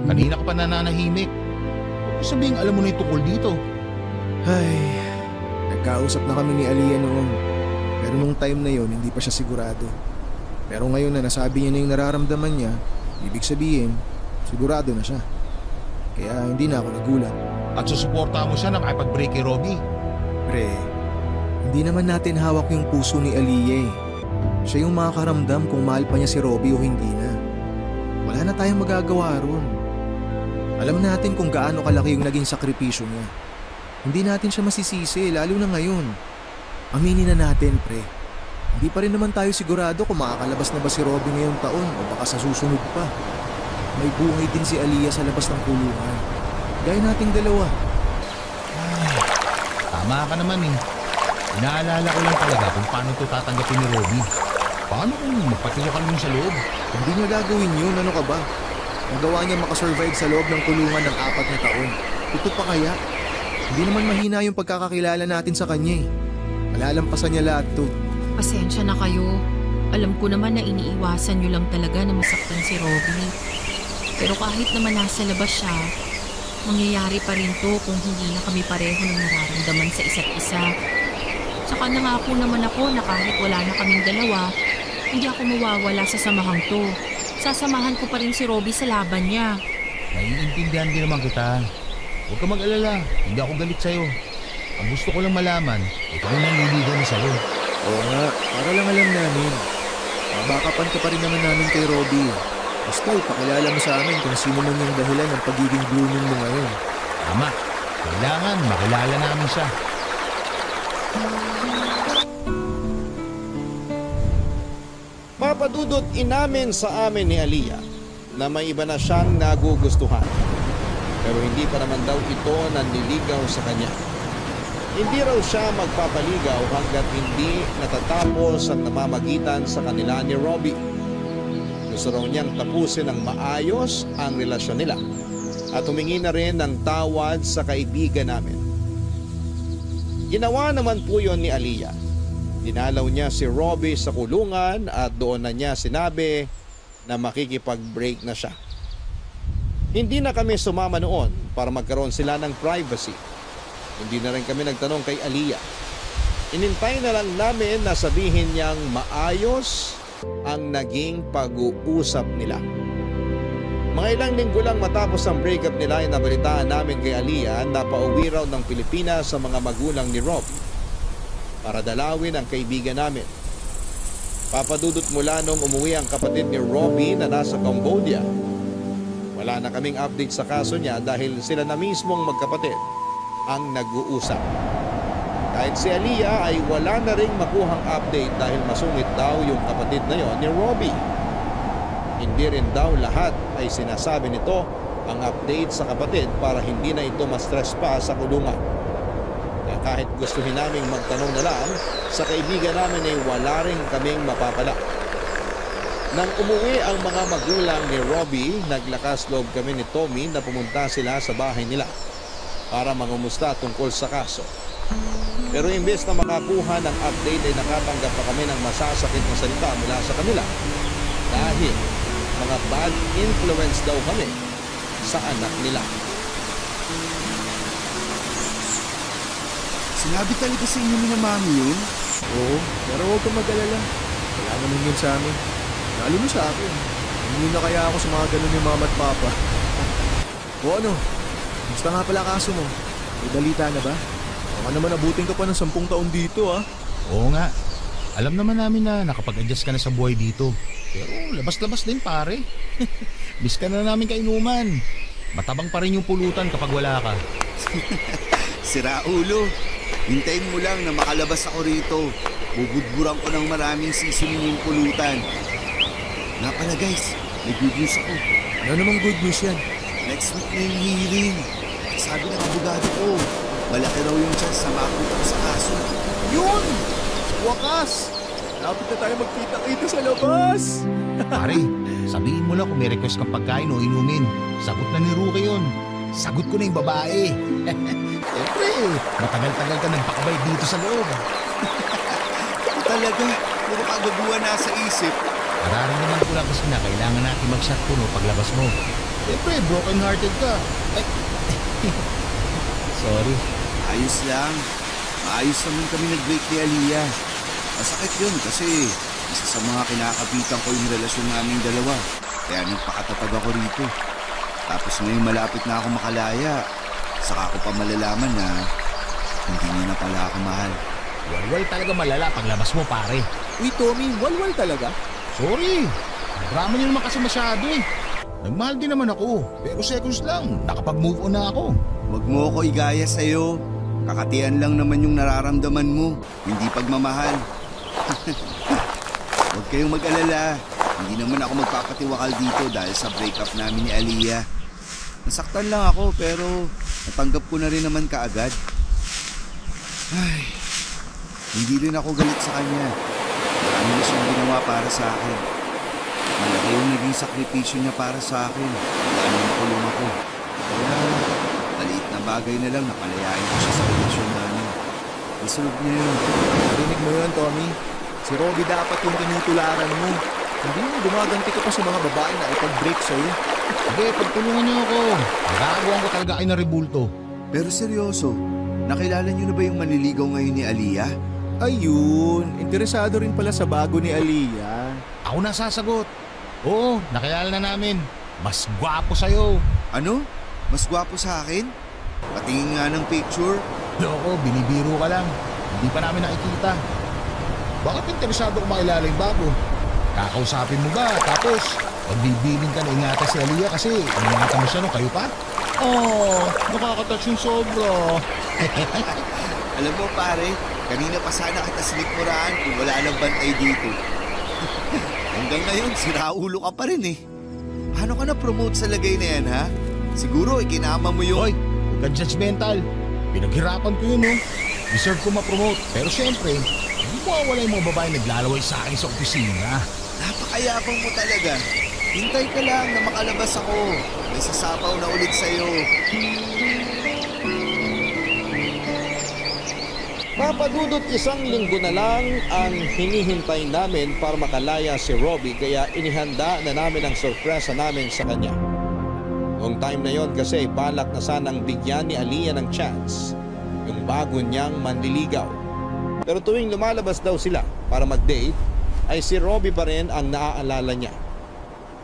Kanina ka pa nananahimik. Huwag mo sabihin alam mo na yung tukol dito. Ay, nagkausap na kami ni Aliyah noon. Pero nung time na yon hindi pa siya sigurado. Pero ngayon na nasabi niya na yung nararamdaman niya, ibig sabihin, sigurado na siya. Kaya hindi na ako nagulat. At susuporta mo siya na makipag-break kay Robby. Pre, hindi naman natin hawak yung puso ni Aliyah eh. Siya yung makakaramdam kung mahal pa niya si Robby o hindi na. Wala na tayong magagawa ron. Alam natin kung gaano kalaki yung naging sakripisyo niya. Hindi natin siya masisisi, lalo na ngayon. Aminin na natin, pre. Hindi pa rin naman tayo sigurado kung makakalabas na ba si Robby ngayong taon o baka sa susunod pa. May buhay din si Aliyah sa labas ng kulungan. Gaya nating dalawa. Tama ka naman eh. Inaalala ko lang talaga kung paano ito tatanggapin ni Robby. Paano kung magpatiwakan mo sa loob? Hindi niya gagawin yun, ano ka ba? Nagawa niya makasurvive sa loob ng kulungan ng 4 na taon. Ito pa kaya? Hindi naman mahina yung pagkakakilala natin sa kanya eh. Malalampasan niya lahat to. Pasensya na kayo. Alam ko naman na iniiwasan nyo lang talaga na masaktan si Robby. Pero kahit naman nasa labas siya, mangyayari pa rin to kung hindi na kami pareho ng nararamdaman sa isa't isa. Saka nangako naman ako na kahit wala na kaming dalawa, hindi ako mawawala sa samahang to. Sasamahan ko pa rin si Robby sa laban niya. Naiintindihan din naman kita. Huwag ka mag-alala. Hindi ako galit sa'yo. Ang gusto ko lang malaman, ikaw nang nililigaw na sa'yo. Oo nga, para lang alam namin. Mabakapan ka pa rin naman namin kay Robby. Basta ipakilala mo sa amin kung sino man yung dahilan ng pagiging blooming mo ngayon. Tama. Kailangan makilala namin siya. Mapadudot inamin sa amin ni Aliyah na may iba na siyang nagugustuhan. Pero hindi pa naman daw ito nanliligaw sa kanya. Hindi raw siya magpapaligaw hanggat hindi natatapos ang namamagitan sa kanila ni Robby. Gusto raw niyang tapusin ng maayos ang relasyon nila at humingi na rin ng tawad sa kaibigan namin. Ginawa naman po yun ni Aliyah. Dinalaw niya si Robby sa kulungan at doon na niya sinabi na makikipag-break na siya. Hindi na kami sumama noon para magkaroon sila ng privacy. Hindi na rin kami nagtanong kay Aliyah. Inintay na lang namin na sabihin niyang maayos ang naging pag-uusap nila. Mga ilang linggo lang matapos ang breakup nila ay nabalitaan namin kay Aliyah na pauwi raw ng Pilipinas sa mga magulang ni Robby para dalawin ang kaibigan namin. Papadudot mula nung umuwi ang kapatid ni Robby na nasa Cambodia. Wala na kaming update sa kaso niya dahil sila na mismong magkapatid ang nag-uusap. Kahit si Aliyah ay wala na ring makuhang update dahil masungit daw yung kapatid na yon ni Robby. Hindi rin daw lahat ay sinasabi nito ang update sa kapatid para hindi na ito ma-stress pa sa kulungan. Kaya kahit gustuhin naming magtanong na lang, sa kaibigan namin ay wala rin kaming mapapala. Nang umuwi ang mga magulang ni Robby, naglakas loob kami ni Tommy na pumunta sila sa bahay nila. para mangumusta tungkol sa kaso. Pero imbes na makakuha ng update ay nakatanggap pa kami ng masasakit na salita mula sa kanila dahil mga bad influence daw kami sa anak nila. Sinabi talaga sa inyo ni na mami yun? Oo, pero huwag kang mag-alala. Wala naman yun sa amin. Lalo na sa akin. Hindi na kaya ako sa mga ganun ni mama at papa. O ano? Gusto nga pala kaso mo? May balita na ba? Baka naman abutin ka pa ng 10 taon dito ah. Oo nga. Alam naman namin na nakapag-adjust ka na sa buhay dito. Pero labas-labas din pare. Miss ka na namin kainuman. Matabang pa rin yung pulutan kapag wala ka. Sira ulo. Hintayin mo lang na makalabas ako rito. Bubudburan ko ng maraming sisimin yung pulutan. Nga pala guys, may good news ako. Ano namang good news yan? Next week na yung hearing. Sabi ng abogado ko, malaki raw yung chance na makakita ko sa kaso. Yun! Wakas! Lapit na tayo magkita-kita sa labas! Pare, sabihin mo lang kung may request kang pagkain o inumin. Sagot na ni Rookie yun. Sagot ko na yung babae. Siyempre, matagal-tagal ka nagpakabay dito sa loob. Ito talaga, puro kagaguhan nasa isip. Nararamdaman ko lang kasi na kailangan natin mag-shot puno paglabas mo. Siyempre, broken-hearted ka. Ay, sorry. Ayos lang. Maayos naman kami nag-break ni Aliyah. Masakit yun kasi isa sa mga kinakapitan ko yung relasyon naming dalawa. Kaya nagpakatatag ako rito. Tapos ngayong malapit na ako makalaya, saka ko pa malalaman na hindi niya na pala ako mahal. Walwal talaga malala paglabas mo, pare. Uy, Tommy, walwal talaga? Sorry. Drama niyo naman kasi masyado eh. Nagmahal din naman ako. Pero seconds lang, nakapag-move on na ako. Huwag mo ako igaya sa'yo. Kakatian lang naman yung nararamdaman mo, hindi pagmamahal. Huwag kayong mag-alala. Hindi naman ako magpapatiwakal dito dahil sa breakup namin ni Aliyah. Nasaktan lang ako pero natanggap ko na rin naman kaagad. Ay, hindi rin ako galit sa kanya. Marami na siyang ginawa para sa akin. Malaki yung naging sakripisyo niya para sa akin. Kaya nakulong ako. Kaya maliit na bagay na lang napalayain ko siya sa relasyon namin. Nasunod niya yun. Narinig mo yun, Tommy? Si Robby dapat yung tinutularan mo. Hindi mo gumaganti ka pa sa mga babae na ipag-break sa'yo. Sige, pagtulungan niyo ako. Magagawan ko talaga kayo na rebulto. Pero seryoso, nakilala niyo na ba yung manliligaw ngayon ni Aliyah? Ayun, interesado rin pala sa bago ni Aliyah. Ako na sasagot. Oo, nakilala na namin. Mas gwapo sa'yo. Ano? Mas gwapo sa akin? Patingin nga ng picture. Loko, binibiro ka lang. Hindi pa namin nakikita. Bakit interesado kung makilala yung bago? Kakausapin mo ba? Tapos, pagbibiling ka na ingatan si Aliyah kasi ingatan mo siya nung kayo pa? Oh, nakakatouch yung sobra. Alam mo pare, kanina pa sana kita sinikmuraan kung wala nang bantay dito. Hanggang ngayon, siraulo ka pa rin eh. Paano ka na-promote sa lagay na yan ha? Siguro ikinama mo yung... Hoy, huwag ka judgmental. Pinaghirapan ko yun, no? Deserve ko ma-promote. Pero syempre, hindi mo wala yung mga babae naglalaway sa akin sa opisina. Napakayabang mo talaga. Hintay ka lang na makalabas ako. May sasapaw na ulit sa'yo. Papadudot 1 linggo na lang ang hinihintay namin para makalaya si Robby kaya inihanda na namin ang sorpresa namin sa kanya. Noong time na yon kasi balak na sanang bigyan ni Aliyah ng chance yung bago niyang manliligaw. Pero tuwing lumalabas daw sila para mag-date ay si Robby pa rin ang naaalala niya.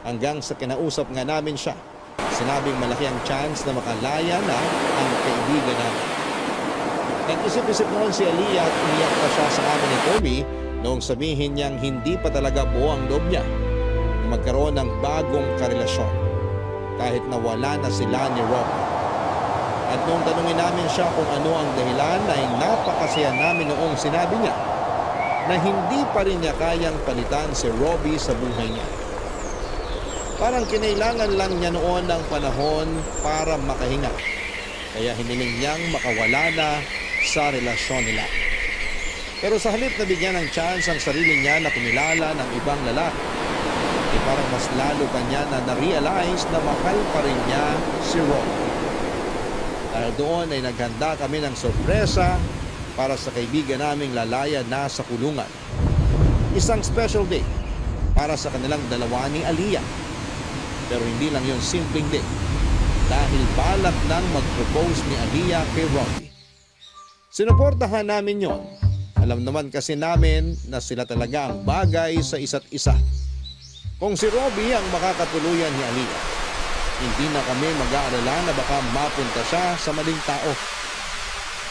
Hanggang sa kinausap nga namin siya, sinabing malaki ang chance na makalaya na ang kaibigan namin. Nag-isip-isip noon si Aliyah at umiyak pa siya sa amin ni Tommy noong sabihin niyang hindi pa talaga buo ang loob niya na magkaroon ng bagong karelasyon kahit na wala na sila ni Robby. At noong tanungin namin siya kung ano ang dahilan ay napakasaya namin noong sinabi niya na hindi pa rin niya kayang palitan si Robby sa buhay niya. Parang kinailangan lang niya noon ng panahon para makahinga. Kaya hiniling niyang makawala na sa relasyon nila. Pero sa halip na bigyan ng chance ang sarili niya na kumilala ng ibang lalaki, ay parang mas lalo pa niya na na-realize na mahal pa rin niya si Rob. Dahil doon ay naghanda kami ng sorpresa para sa kaibigan naming lalaya na sa kulungan. Isang special day para sa kanilang dalawa ni Aliyah. Pero hindi lang yon simpleng day, dahil balak nang mag-propose ni Aliyah kay Robbie. Sinuportahan namin yon. Alam naman kasi namin na sila talaga ang bagay sa isa't isa. Kung si Robbie ang makakatuluyan ni Aliyah, hindi na kami mag-aalala na baka mapunta siya sa maling tao.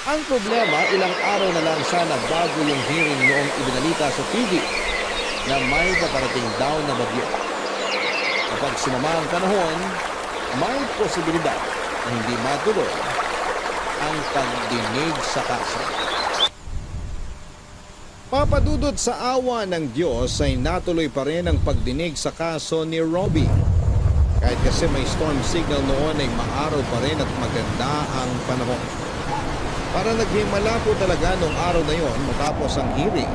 Ang problema, ilang araw na lang sana bago yung hearing noong ibinalita sa TV na may paparating daw na bagyo. Kapag sumama ang panahon, may posibilidad na hindi matuloy ang pagdinig sa kaso. Papadudod sa awa ng Diyos ay natuloy pa rin ang pagdinig sa kaso ni Robbie. Kahit kasi may storm signal noon ay maaraw pa rin at maganda ang panahon. Para naghimala po talaga noong araw na yon matapos ang hearing,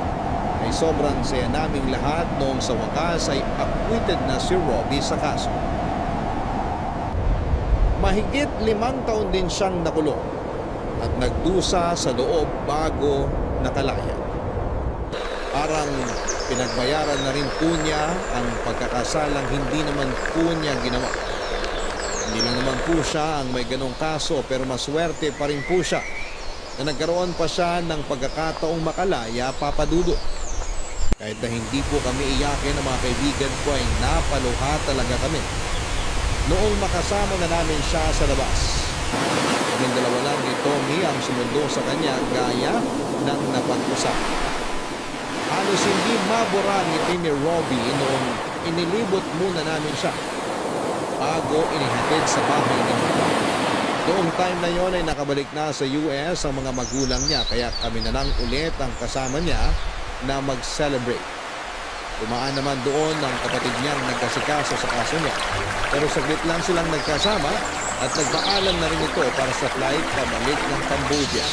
ay sobrang saya naming lahat noong sa wakas ay acquitted na si Robbie sa kaso. Mahigit 5 taon din siyang nakulong at nagdusa sa loob bago nakalaya. Parang pinagbayaran na rin po niya ang pagkakasalang hindi naman po niya ginawa. Hindi lang naman po siya ang may ganong kaso, pero maswerte pa rin po siya na nagkaroon pa siya ng pagkakataong makalaya, Papadudo. Kahit na hindi po kami iyakin ng mga kaibigan ko ay napaluha talaga kami noong makasama na namin siya sa labas. Kaming dalawa lang ni Tommy ang sumundo sa kanya gaya ng napag-usap. Halos hindi mabura ang ngiti ni Robbie noong inilibot muna namin siya bago inihatid sa bahay niya. Noong time na yon ay nakabalik na sa US ang mga magulang niya, kaya kami na lang ulit ang kasama niya na mag-celebrate. Dumaan naman doon ang kapatid niyang nagkasikaso sa kaso niya. Pero saglit lang silang nagkasama at nagpaalam na rin ito para sa flight pabalik ng Cambodia.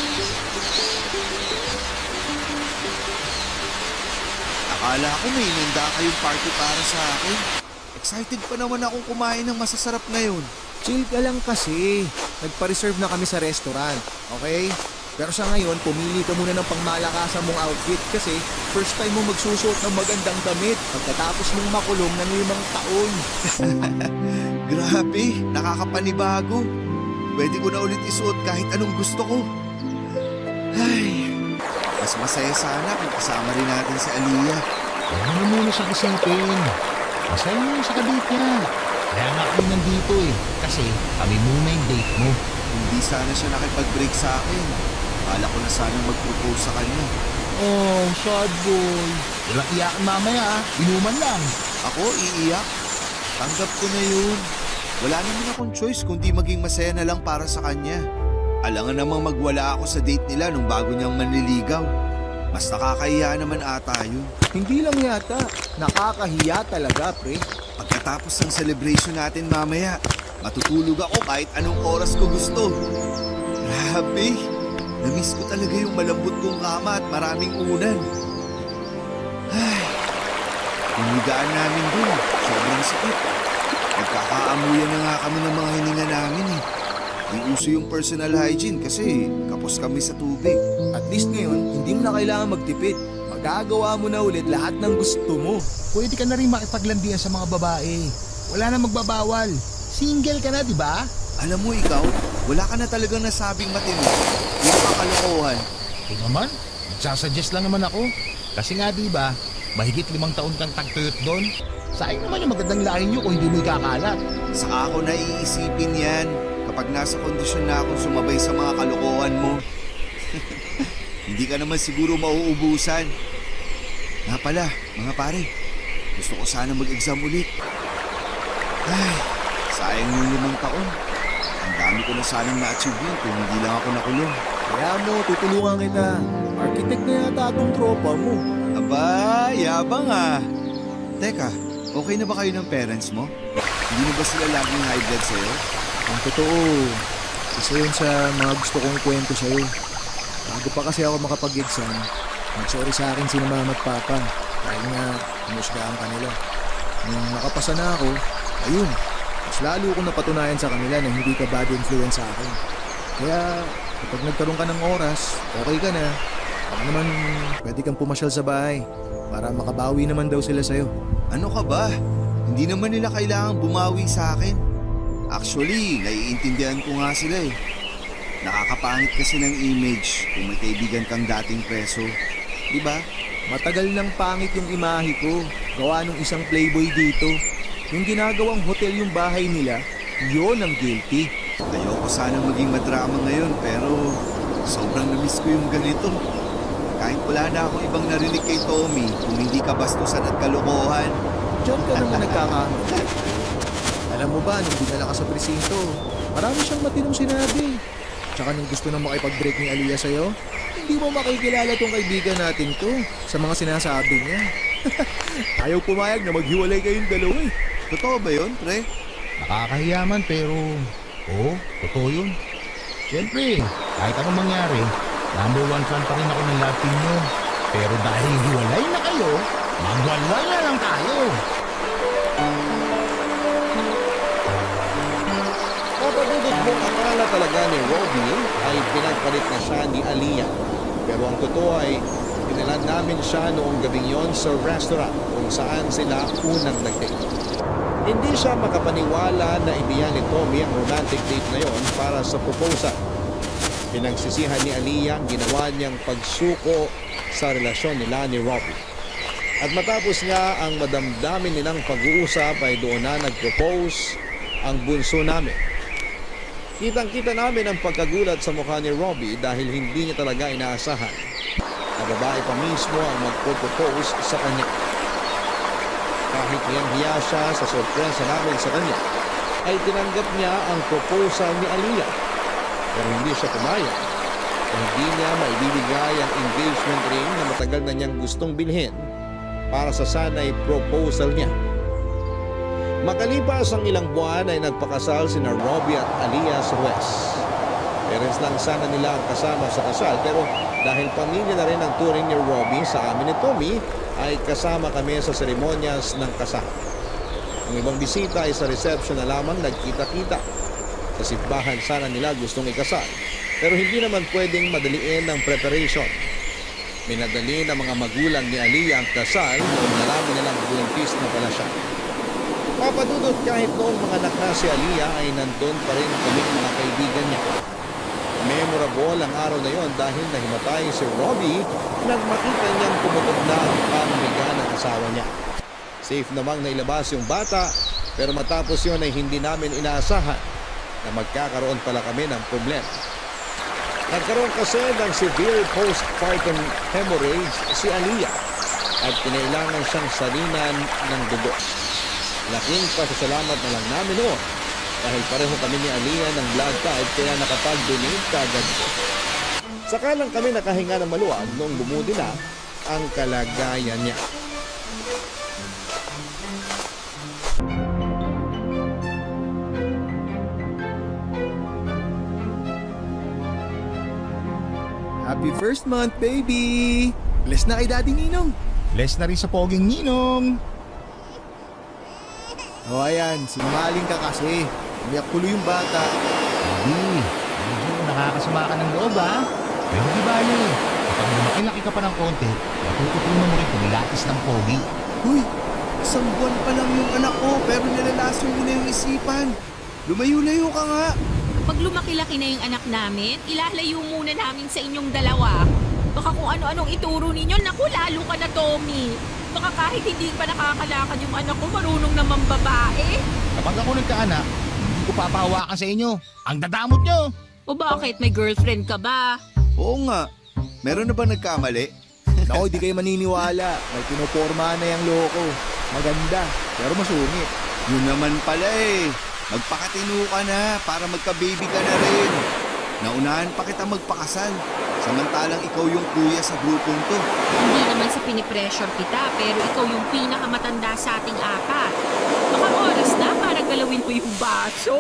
Akala ko may inanda kayong party para sa akin. Excited pa naman akong kumain ng masasarap ngayon. Chill ka lang kasi. Nagpa-reserve na kami sa restaurant, okay? Pero sa ngayon, pumili ka muna ng pangmalakasan mong outfit kasi first time mo magsusuot ng magandang damit pagkatapos mong makulong ng 5 taon. Grabe, nakakapanibago. Pwede ko na ulit isuot kahit anong gusto ko. Ay, mas masaya sana kung kasama rin natin si Aliyah. Ano na muna siya isipin? Masaya mo sa kadate niya. Kaya nga kami nandito kasi kami muna yung date mo. Hindi sana siya nakipag-break sa akin. Akala ko na sana mag-propose sa kanya. Oh, sad boy. Walang iyakan mamaya inuman lang. Ako, iiyak. Tanggap ko na yun. Wala naman akong choice kundi maging masaya na lang para sa kanya. Alangan namang magwala ako sa date nila nung bago niyang manliligaw. Mas nakakahiya naman ata yun. Hindi lang yata. Nakakahiya talaga, pre. Pagkatapos ng celebration natin mamaya, matutulog ako kahit anong oras ko gusto. Grabe, namiss ko talaga yung malambot kong kama at maraming unan. Ay, yung higaan namin dun, sobrang sakit. Nagkakaamuyan na nga kami ng mga hininga namin eh. Di uso yung personal hygiene kasi kapos kami sa tubig. At least ngayon, hindi mo na kailangan magtipid. Magagawa mo na ulit lahat ng gusto mo. Pwede ka na rin makipaglandian sa mga babae. Wala na magbabawal. Single ka na, di ba? Alam mo ikaw, wala ka na talagang nasabing matino. Yung kakalokohan. Ito naman, nagsasuggest lang naman ako. Kasi nga di ba, mahigit 5 taon kang tagtuyot doon. Sayang naman yung magandang lahi nyo kung hindi mo ikakalat. Saka ako naiisipin yan kapag nasa kondisyon na akong sumabay sa mga kalokohan mo. Hindi ka naman siguro mauubusan. Nga pala, mga pare, gusto ko sana mag-exam ulit. Ay, sayang yung 5 taon. Ang dami ko na sanang na-achieve yun kung hindi lang ako nakulong. Kaya mo, tutulungan kita. Architect na yata atong tropa mo. Aba, yabang ah. Teka, okay na ba kayo ng parents mo? Hindi na ba sila laging high blood sa'yo? Ang totoo, isa yun sa mga gusto kong kwento sa'yo. Bago pa kasi ako makapag-exam, nag-sorry sa akin si mama at papa dahil nga hinusgahan kanila. Nung nakapasa na ako, ayun, mas lalo kong napatunayan sa kanila na hindi ka bad influence sa akin. Kaya kapag nagkaroon ka ng oras, okay ka na. Baka naman pwede kang pumasyal sa bahay para makabawi naman daw sila sa'yo. Ano ka ba? Hindi naman nila kailangang bumawi sa akin. Actually, naiintindihan ko nga sila eh. Nakakapangit kasi ng image kung may kaibigan kang dating preso. Diba? Matagal nang pangit yung imahe ko. Gawa nung isang playboy dito. Yung ginagawang hotel yung bahay nila, yon ang guilty. Ayoko sana maging madrama ngayon pero sobrang namiss ko yung ganito. Kahit wala na akong ibang narinig kay Tommy kung hindi kabastusan at kalokohan. Diyan ka naman nagkakamali. Alam mo ba, nung dinala ka sa presinto, marami siyang matinong sinabi. Tsaka nung gusto nang makipag-break ni Aliyah sa'yo, hindi mo makikilala tong kaibigan natin to sa mga sinasabi niya. Ayaw pumayag na maghiwalay kayong dalawa eh. Totoo ba yun, pre? Nakakahiya man pero, oo, totoo yun. Siyempre, kahit anong mangyari, number 1 fan pa rin ako ng love team nyo. Pero dahil hiwalay na kayo, magwalwal na lang tayo. Papadudot mo, akala talaga ni Robbie ay pinagpalit na siya ni Aliyah. Pero ang totoo ay pinalan namin siya noong gabing yon sa restaurant kung saan sila unang nag-date. Hindi siya makapaniwala na ibiyan ni Tommy ang romantic date na yon para sa proposal. Pinagsisihan ni Aliyah ang ginawa niyang pagsuko sa relasyon nila ni Robbie. At matapos nga ang madamdamin nilang pag-uusap ay doon na nag-propose ang bunso namin. Kitang-kita namin ang pagkagulat sa mukha ni Robbie dahil hindi niya talaga inaasahan na babae pa mismo ang magpo-propose sa kanya. Kahit hiyang-hiya siya sa sorpresa namin sa kanya, ay tinanggap niya ang proposal ni Aliyah. Pero hindi siya pumayag kung hindi niya maibibigay ang engagement ring na matagal na niyang gustong bilhin para sa sanay proposal niya. Makalipas ang ilang buwan ay nagpakasal sina Robbie at Aliyah sa West. Parents lang sana nila ang kasama sa kasal pero dahil pamilya na rin ang turing ni Robbie sa amin ni Tommy ay kasama kami sa seremonyas ng kasal. Ang ibang bisita ay sa reception na lamang nagkita-kita. Sa simbahan sana nila gustong ikasal pero hindi naman pwedeng madaliin ang preparation. Minadali ng mga magulang ni Aliyah ang kasal noong nalaman nilang buntis na pala siya. Papadudot kahit noong mga anak na si Aliyah ay nandun pa rin kaming mga kaibigan niya. Memorable ang araw na yon dahil nahimatay si Robbie nang makita niyang pumutok na ang pamilya ng asawa niya. Safe namang nailabas yung bata pero matapos yon ay hindi namin inaasahan na magkakaroon pala kami ng problema. Nagkaroon kasi ng severe postpartum hemorrhage si Aliyah at kinailangan siyang salinan ng dugo. Laking pasasalamat na lang namin noon dahil pareho kami ni Aliyah ng blood type kaya nakapag-donate kagad. Saka lang kami nakahinga ng maluwag noong bumudi na ang kalagayan niya. Happy first month, baby! Bless na kay Daddy Ninong. Bless na rin sa poging ninong. O ayan, sinungaling ka kasi. Umiyak tuloy yung bata. Hindi, medyo nakakasama ka ng loob ha. Pero di bali, kapag lumaki-laki ka pa ng konti, matututunan mo rin kumilatis ng pogi. Huy, isang buwan pa lang yung anak ko pero nilalason mo na yung isipan. Lumayo-layo ka nga. Pag lumaki-laki na yung anak namin, ilalayo muna namin sa inyong dalawa. Baka kung ano-anong ituro ninyo, naku, lalo ka na, Tommy. Baka kahit hindi pa nakakalakad yung anak ko, marunong naman babae. Kapag ako nagkaanak, hindi ko papahawakan sa inyo. Ang dadamot nyo! O bakit, may girlfriend ka ba? Oo nga. Meron na ba nagkamali? Naku, di kayo maniniwala. May pinoporma na yung loko. Maganda, pero masungit. Yun naman pala eh. Magpakatino ka na para magka-baby ka na rin. Naunahan pa kita magpakasal. Samantalang ikaw yung kuya sa grupong to. Hindi naman sa pinipressure kita, pero ikaw yung pinakamatanda sa ating apat. Baka oras na para galawin ko yung baso.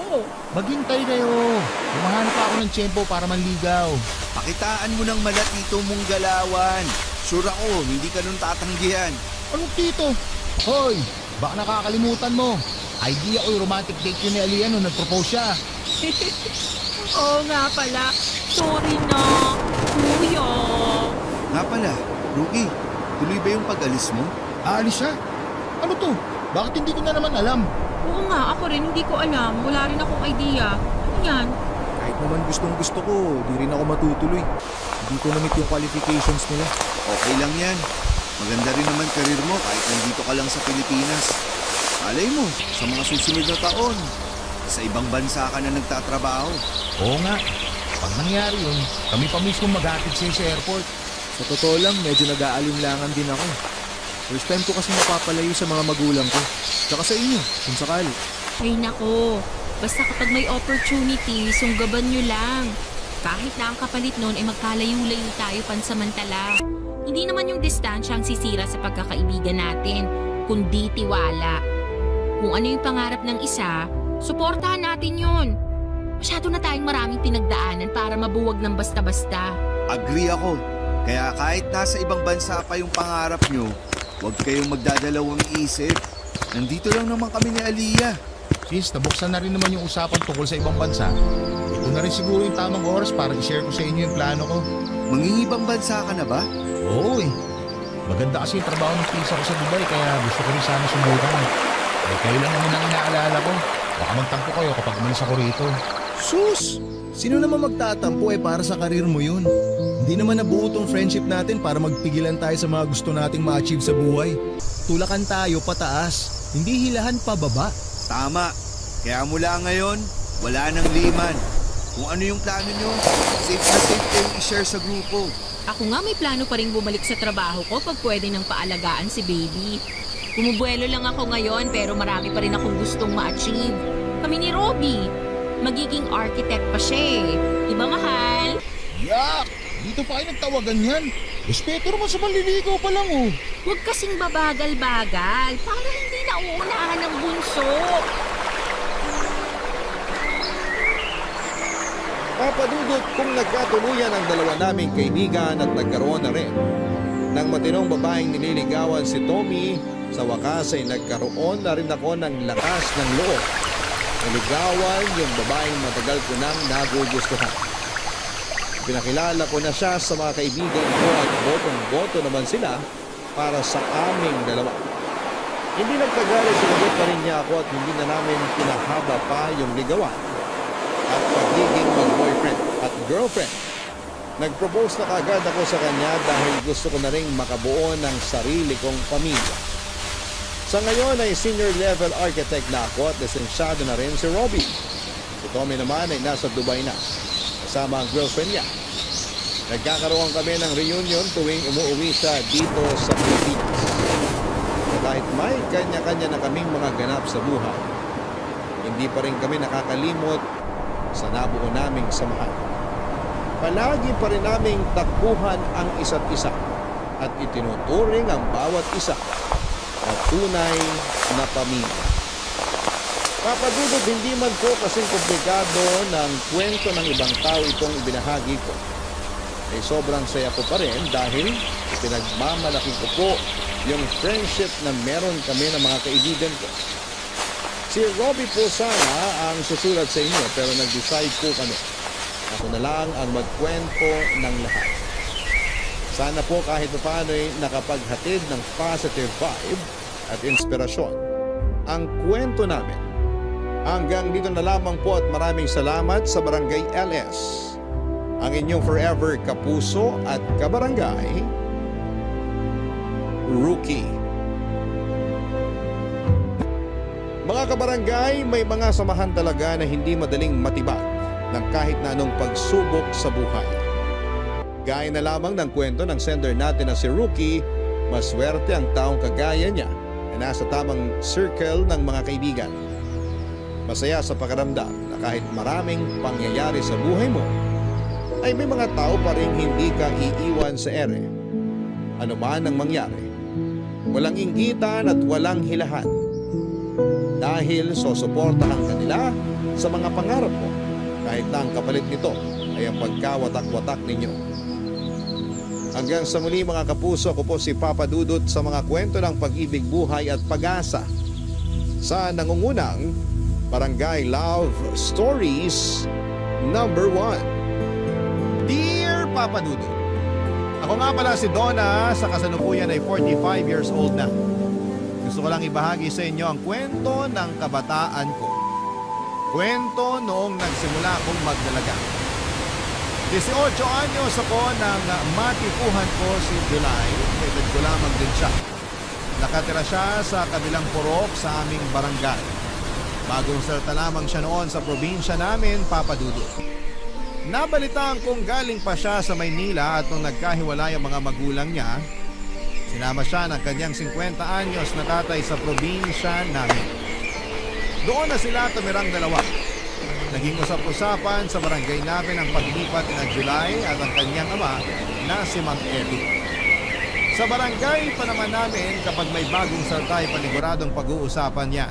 Maghintay kayo. Humahanap pa ako ng tiyempo para manligaw. Pakitaan mo ng malatito mong galawan. Sure ako, hindi ka nun tatanggihan. Anong tito? Hoy, baka nakakalimutan mo. Idea ko yung romantic date yun ni Aliyah nung nag-propose siya. Oo nga pala. Sorry na, kuya. Nga pala, Rookie, tuloy ba yung pag-alis mo? Aalis siya? Ano to? Bakit hindi ko na naman alam? Oo nga, ako rin hindi ko alam. Wala rin akong idea. Ano yan? Kahit naman gustong gusto ko, di rin ako matutuloy. Hindi ko na-meet yung qualifications nila. Okay lang yan. Maganda rin naman karir mo kahit nandito ka lang sa Pilipinas. Alay mo, sa mga susunod na taon, sa ibang bansa ka na nagtatrabaho. Oo nga. Pag nangyari yun, kami pa mismo maghatid siya sa airport. Sa totoo lang, medyo nag-aalinlangan din ako. First time ko kasi mapapalayo sa mga magulang ko. Tsaka sa inyo, kung sakali. Ay nako, basta kapag may opportunity, sunggaban nyo lang. Kahit na ang kapalit nun ay magkalayo-layo tayo pansamantala. Hindi naman yung distansya ang sisira sa pagkakaibigan natin, kundi tiwala. Kung ano yung pangarap ng isa, suportahan natin yun. Masyado na tayong maraming pinagdaanan para mabuwag ng basta-basta. Agree ako. Kaya kahit nasa ibang bansa pa yung pangarap nyo, huwag kayong magdadalawang isip. Nandito lang naman kami ni Aliyah. Since nabuksan na rin naman yung usapan tungkol sa ibang bansa, ito na rin siguro yung tamang oras para i-share ko sa inyo yung plano ko. Mangingibang bansa ka na ba? Oo eh. Maganda kasi yung trabaho ng pisa ko sa Dubai kaya gusto ko rin sana sumukan. Eh kayo lang naman ang inaalala ko. Baka magtampo kayo kapag umalis ako rito. Sus! Sino naman magtatampo para sa karir mo yun? Hindi naman nabuo tong friendship natin para magpigilan tayo sa mga gusto nating ma-achieve sa buhay. Tulakan tayo pataas, hindi hilahan pababa. Tama. Kaya mula ngayon, wala nang liman. Kung ano yung plano nyo, safe na safe kayong i-share sa grupo. Ako nga may plano pa rin bumalik sa trabaho ko pag pwede nang paalagaan si baby. Bumubuelo lang ako ngayon pero marami pa rin akong gustong ma-achieve. Kami ni Robby. Magiging architect pa siya eh. Diba mahal? Yak! Dito pa kayo nagtawagan yan. Respeto naman sa manliligaw pa lang oh. Huwag kasing babagal-bagal para hindi nauunahan ng bunso. Papadudot kung nagkatuluyan ang dalawa naming kaibigan at nagkaroon na rin ng matinong babaeng nililigawan si Tommy, sa wakas ay nagkaroon na rin ako ng lakas ng loob. Naligawan yung babaeng matagal ko nang nagugustuhan. Pinakilala ko na siya sa mga kaibigan ko at botong-boto naman sila para sa aming dalawa. Hindi nagtagal ay sinagot pa rin niya ako at hindi na namin pinahaba pa yung ligawan at pagiging mag-boyfriend at girlfriend. Nag-propose na kaagad ako sa kanya dahil gusto ko na rin makabuo ng sarili kong pamilya. Sa ngayon ay senior level architect na ako at lisensyado na rin si Robby. Si Tommy naman ay nasa Dubai na, kasama ang girlfriend niya. Nagkakaroon kami ng reunion tuwing umuwi siya dito sa Pilipinas. Kahit may kanya-kanya na kaming mga ganap sa buhay, hindi pa rin kami nakakalimot sa nabuo naming samahan. Palagi pa rin naming takbuhan ang isa't isa at itinuturing ang bawat isa na tunay na pamilya. Papadudot hindi man po kasing komplikado ng kwento ng ibang tao itong ibinahagi ko. Ay sobrang saya ko pa rin dahil ipinagmamalaki ko po yung friendship na meron kami ng mga kaibigan ko. Si Robby po sana ang susulat sa inyo pero nag-decide po kami. Ako na lang ang magkwento ng lahat. Sana po kahit paano ay nakapaghatid ng positive vibe at inspirasyon ang kwento namin. Hanggang dito na lamang po at maraming salamat sa Barangay LS. Ang inyong forever kapuso at kabarangay, Rookie. Mga kabarangay, may mga samahan talaga na hindi madaling matibag ng kahit na anong pagsubok sa buhay. Gaya na lamang ng kwento ng sender natin na si Rookie, maswerte ang taong kagaya niya na nasa tamang circle ng mga kaibigan. Masaya sa pakiramdam na kahit maraming pangyayari sa buhay mo, ay may mga tao pa rin hindi ka iiwan sa ere. Ano man ang mangyari, walang inggitan at walang hilahan. Dahil susuportahan ka nila sa mga pangarap mo, kahit na ang kapalit nito ay ang pagkawatak-watak ninyo. Hanggang sa muli mga kapuso, ko po si Papa Dudut sa mga kwento ng pag-ibig, buhay at pag-asa sa nangungunang Barangay Love Stories number 1. Dear Papa Dudu, ako nga pala si Donna, sa kasalukuyan ay 45 years old na. Gusto ko lang ibahagi sa inyo ang kwento ng kabataan ko. Kwento noong nagsimula akong magdalaga. 18 anyos ako nang matipuhan ko si July, edad ko lamang din siya. Nakatira siya sa kabilang purok sa aming barangay. Bagong salta lamang siya noon sa probinsya namin, Papa Dudu. Nabalitaan kong galing pa siya sa Maynila at nung nagkahiwalay ang mga magulang niya, sinama siya ng kanyang 50 anyos na tatay sa probinsya namin. Doon na sila tumirang dalawa. Naging usap-usapan sa barangay namin ang paglipat na July at ang kanyang ama na si Mang Eddie. Sa barangay pa naman namin kapag may bagong salta ay paniguradong pag-uusapan niya.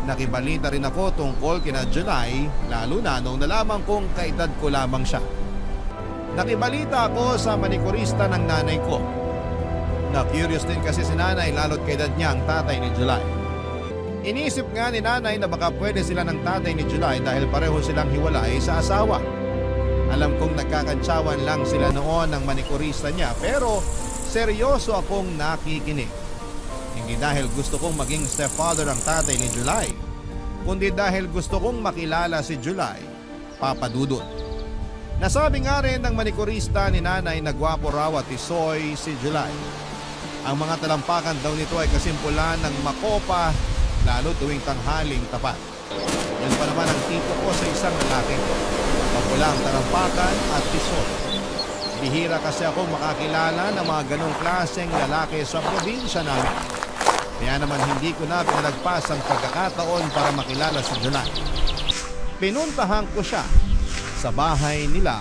Nakibalita rin ako tungkol kina July, lalo na nung nalaman kong kaedad ko lamang siya. Nakibalita ako sa manikurista ng nanay ko. Na-curious din kasi si nanay lalo't kaedad niya ang tatay ni July. Inisip nga ni nanay na baka pwede sila ng tatay ni July dahil pareho silang hiwalay sa asawa. Alam kong nagkakantsawan lang sila noon ng manikurista niya pero seryoso akong nakikinig. Hindi dahil gusto kong maging stepfather ang tatay ni July, kundi dahil gusto kong makilala si July, Papa Dudut. Nasabi nga rin ng manikurista ni nanay na gwapo raw at isoy si July. Ang mga talampakan daw nito ay kasimpulan ng makopa, lalo tuwing tanghaling tapat. Yan pa naman ang tipo ko sa isang lalaki. Mapula ang talampakan at isoy. Bihira kasi ako makakilala ng mga ganong klaseng lalaki sa probinsya namin. Kaya naman hindi ko na pinalagpas ang pagkakataon para makilala si July. Pinuntahan ko siya sa bahay nila,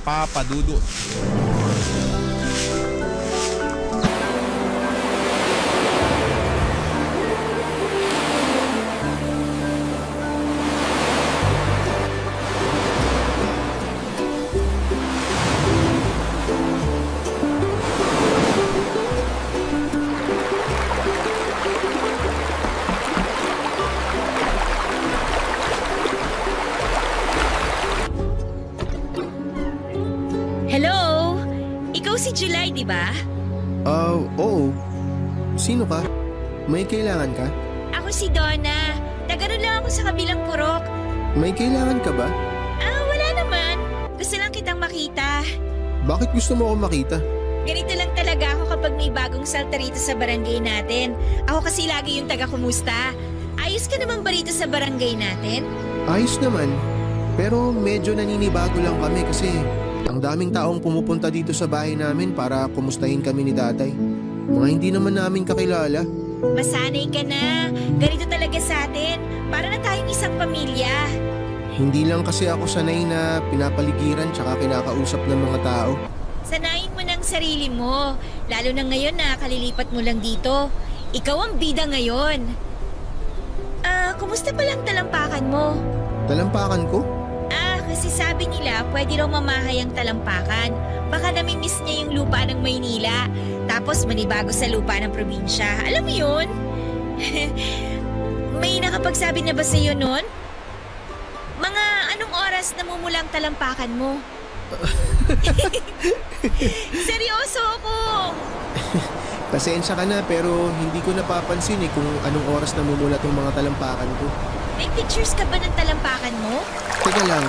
Papa Dudut. Hello? Ikaw si July, di ba? Oo. Sino ka? May kailangan ka? Ako si Donna. Nagano lang ako sa kabilang purok. May kailangan ka ba? Wala naman. Gusto lang kitang makita. Bakit gusto mo akong makita? Ganito lang talaga ako kapag may bagong salta rito sa barangay natin. Ako kasi lagi yung taga-kumusta. Ayos ka naman ba rito sa barangay natin? Ayos naman. Pero medyo naninibago lang kami kasi ang daming taong pumupunta dito sa bahay namin para kumustahin kami ni tatay. Mga hindi naman namin kakilala. Masanay ka na. Ganito talaga sa atin. Para na tayong isang pamilya. Hindi lang kasi ako sanay na pinapaligiran tsaka kinakausap ng mga tao. Sanayin mo ng sarili mo. Lalo na ngayon na kalilipat mo lang dito. Ikaw ang bida ngayon. Kumusta palang talampakan mo? Talampakan ko? Kasi sabi nila pwede raw mamahay ang talampakan. Baka namimiss niya yung lupa ng Maynila. Tapos manibago sa lupa ng probinsya. Alam mo yun? May nakapagsabi na ba sa'yo nun? Mga anong oras namumulang talampakan mo? Seryoso ako! Pasensya ka na pero hindi ko napapansin kung anong oras namumulat yung mga talampakan ko. May pictures ka ba ng talampakan mo? Teka lang,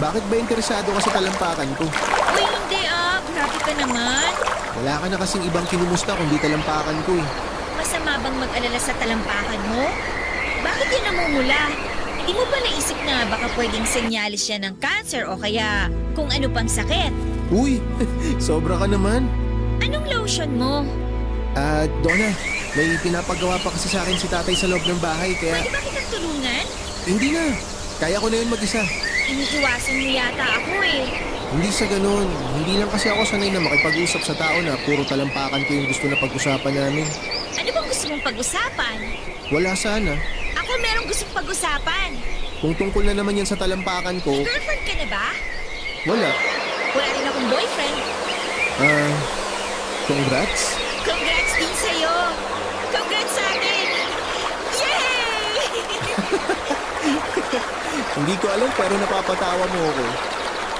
bakit ba interesado ka sa talampakan ko? Uy, hindi grabe ka naman. Wala ka na kasing ibang kinumusta kundi talampakan ko eh. Masama bang mag-alala sa talampakan mo? Bakit yan namumula? Hindi mo ba naisip na baka pwedeng senyalis yan ng cancer o kaya kung ano pang sakit? Uy, sobra ka naman. Anong lotion mo? Donna, may pinapagawa pa kasi sa akin si tatay sa loob ng bahay kaya Pwede ba kitang tulungan? hindi na. Kaya ko na yun mag-isa. Iniiwasan mo yata ako eh. Hindi sa ganun. Hindi lang kasi ako sanay na makipag-usap sa tao na puro talampakan ko yung gusto na pag-usapan namin. Ano bang gusto mong pag-usapan? Wala sana. Ako merong gustong pag-usapan. Kung tungkol na naman yan sa talampakan ko, Girlfriend ka na ba? wala. Wala rin akong boyfriend. Congrats. Congrats din sa'yo. Congrats sa atin. Yay! Hindi ko alam pero napapatawa mo ako.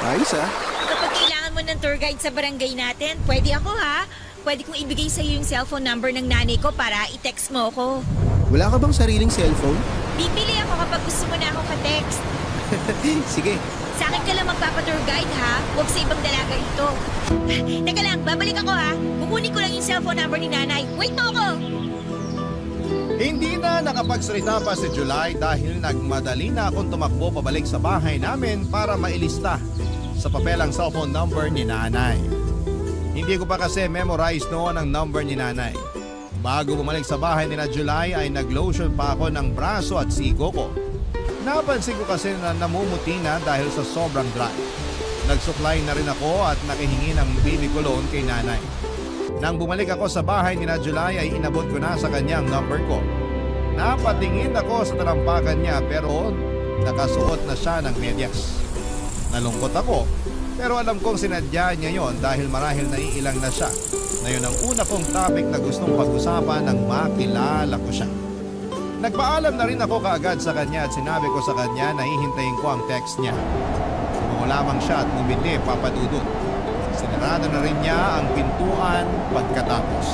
Ayos ah. Kapag kailangan mo ng tour guide sa barangay natin, pwede ako ha. Pwede kong ibigay sa'yo yung cellphone number ng nanay ko para i-text mo ako. Wala ka bang sariling cellphone? Bibili ako kapag gusto mo na ako ka-text. Sige. Sa akin ka lang magpapa-tour guide ha. Huwag sa ibang dalaga ito. Teka lang, babalik ako ha. Kukunin ko lang yung cellphone number ni nanay. Wait mo ako! Hindi na nakapagsalita pa si July dahil nagmadali na akong tumakbo pabalik sa bahay namin para mailista sa papel ang cellphone number ni nanay. Hindi ko pa kasi memorize noon ang number ni nanay. Bago bumalik sa bahay ni na July ay naglotion pa ako ng braso at siko ko. Napansin ko kasi na namumuti na dahil sa sobrang dry. Nagsuklay na rin ako at nakihingi ng baby cologne kay nanay. Nang bumalik ako sa bahay ni na July ay inabot ko na sa kanya ang number ko. Napatingin ako sa talampakan niya pero nakasuot na siya ng medyas. Nalungkot ako pero alam kong sinadya niya yon dahil marahil naiilang na siya. Na yun ang una kong topic na gustong pag-usapan nang makilala ko siya. Nagpaalam na rin ako kaagad sa kanya at sinabi ko sa kanya na hihintayin ko ang text niya. Tumungo lamang siya at bumili papadudot. Sinarado na rin niya ang pintuan pagkatapos.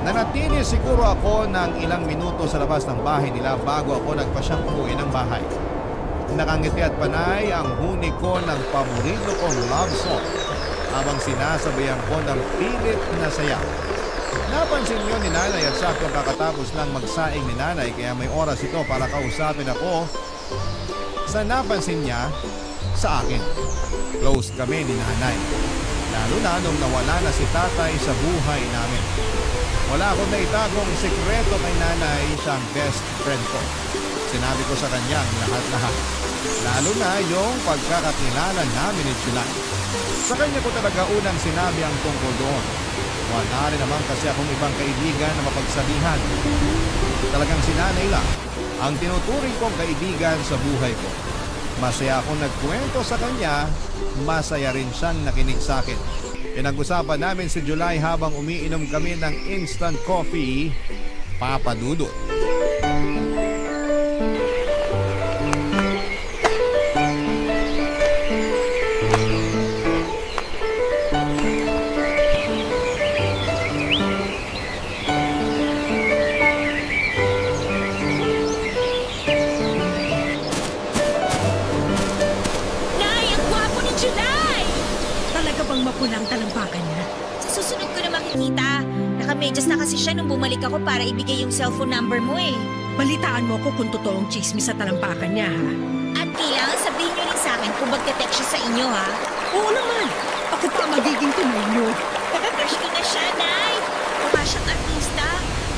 Nanatili siguro ako ng ilang minuto sa labas ng bahay nila bago ako nagpasyang umuwi ng bahay. Nakangiti at panay ang huni ko ng paborito kong love song habang sinasabayan ko ng pilit na sayaw. Napansin yun ni nanay at sakto kakatapos lang magsaing ni nanay kaya may oras ito para kausapin ako sa napansin niya sa akin. Close kami ni nanay. Lalo na nung nawala na si tatay sa buhay namin. Wala akong naitagong sekreto kay nanay, siyang best friend ko. Sinabi ko sa kanya ang lahat-lahat. Lalo na yung pagkakakilala namin ni July. Sa kanya ko talaga unang sinabi ang tungkol doon. Wala rin naman kasi akong ibang kaibigan na mapagsabihan. Talagang si nanay lang ang tinuturing kong kaibigan sa buhay ko. Masaya akong nagkwento sa kanya, masaya rin siyang nakinig sa akin. Pinag-usapan namin si July habang umiinom kami ng instant coffee, papadudot. Nay, ang gwapo ni July! Talaga bang mapulang talampakan niya? Sa susunod ko na makikita. Nakamedyas na kasi siya nung bumalik ako para ibigay yung cellphone number mo eh. Balitaan mo ko kung totoong chismis sa talampakan niya, ha? At kailangan sabihin niyo rin sa akin kung magte-text siya sa inyo, ha? Oo naman. Ako pa ang magiging tuloy niyo. Crush ko na siya, Nay. Mukha siyang artista.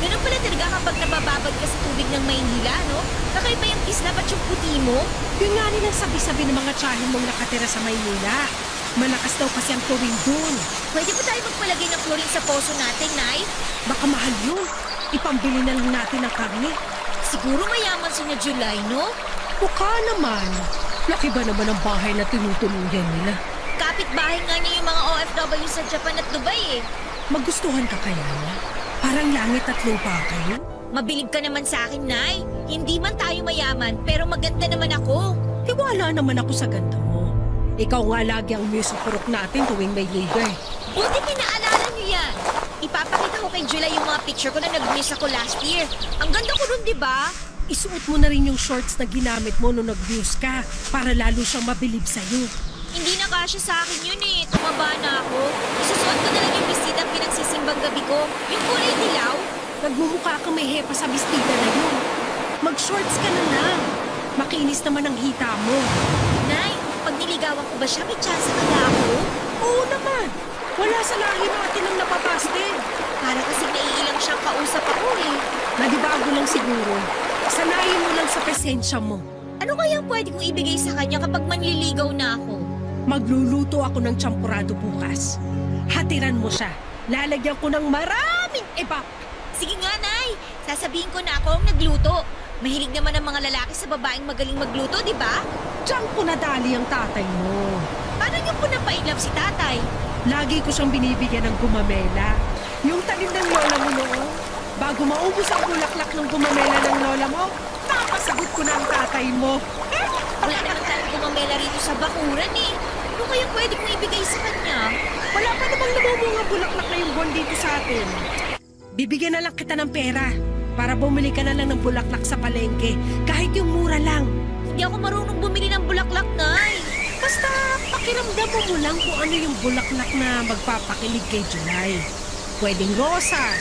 Ganun pala talaga kapag nabababad ka sa tubig ng Maynila, no? Kakaiba yung kislap at yung puti mo. Yun nga rin ang sabi-sabi ng mga tsahin mong nakatira sa Maynila. Malakas daw kasi ang tuwing dun. Pwede ba tayo magpalagay ng chlorine sa poso natin, Nay? Baka mahal yun. Ipambili na lang natin ang karne. Siguro mayaman si na July, no? Mukha naman. Laki ba naman ang bahay na tinutuluyan nila? Kapit-bahay nga niya yung mga OFW sa Japan at Dubai, eh. Magustuhan ka kaya niya? Parang langit at lupa kayo? Mabilib ka naman sa akin, Nay. Hindi man tayo mayaman, pero maganda naman ako. Tiwala naman ako sa ganda mo. Ikaw nga lagi ang music purok natin tuwing may liga eh. Buti pinaalala niyo yan. Ipapakita ko kay July yung mga picture ko na nag-miss ako last year. Ang ganda ko dun, di ba? Isuot mo na rin yung shorts na ginamit mo nung nag-views ka para lalo siyang mabilib sa'yo. Hindi na kasya sa akin yun eh. Tumaba na ako. Isusuot ko na lang yung bestidang pinagsisimbang gabi ko. Yung kulay dilaw. Nagmumukha kang may hepa sa bestida na yun. Mag-shorts ka na lang. Makinis naman ang hita mo. Nay, pag niligawan ko ba siya, may chance kaya ako? Oo naman. Wala sa lahi natin ang napapastin. Para kasi naiilang siyang kausap ako eh. Nadibago lang siguro. Sanayin mo lang sa presensya mo. Ano kaya pwede kong ibigay sa kanya kapag manliligaw na ako? Magluluto ako ng champurado bukas. Hatiran mo siya. Lalagyan ko ng maraming iba. Sige nga, Nay. Sasabihin ko na ako ang nagluto. Mahilig naman ang mga lalaki sa babaeng magaling magluto, di ba? Diyan ko nadali ang tatay mo. Paano niyo po napailap si tatay? Lagi ko siyang binibigyan ng gumamela. Yung tanim ng lola mo noon. Bago maubos ang bulaklak ng gumamela ng lola mo, papasagot ko na ang tatay mo. wala naman tayong gumamela rito sa bakuran eh. Ano kaya pwede kong ibigay sa kanya? Wala pa namang namumunga bulaklak na yung buwan dito sa atin. Bibigyan na lang kita ng pera para bumili ka na lang ng bulaklak sa palengke. Kahit yung mura lang. Hindi ako marunong bumili ng bulaklak, Nay. Basta pakiramdam mo lang kung ano yung bulaklak na magpapakilig kay July. Pwedeng rosas,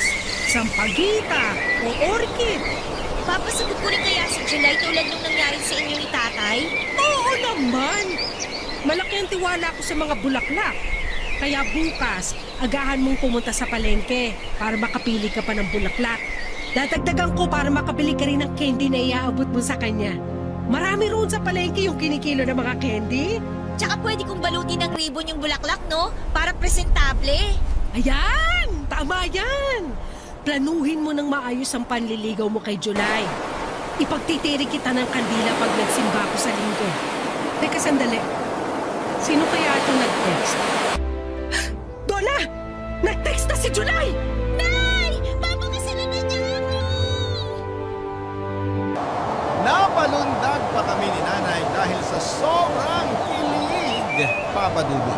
sampagita, o orchid. Papasagot ko rin kaya si July tulad nung nangyari sa inyo ni Tatay? Oo naman! Malaki ang tiwala ko sa mga bulaklak. Kaya bukas, agahan mong pumunta sa palengke para makapili ka pa ng bulaklak. Dadagdagan ko para makabili ka rin ng candy na iaabot mo sa kanya. Marami roon sa palengke yung kinikilo ng mga candy. Tsaka pwede kong balutin ng ribbon yung bulaklak, no? Para presentable. Ayan! Tama yan! Planuhin mo ng maayos ang panliligaw mo kay July. Ipagtitiri kita ng kandila pag nagsimba ko sa linggo. Teka sandali. Sino kaya ito nag-text? Donna! Nag-text na si July! Nay! Papakasalan na niya ako! Napalundag pa kami ni nanay dahil sa sobrang kilig, Papa Dudu.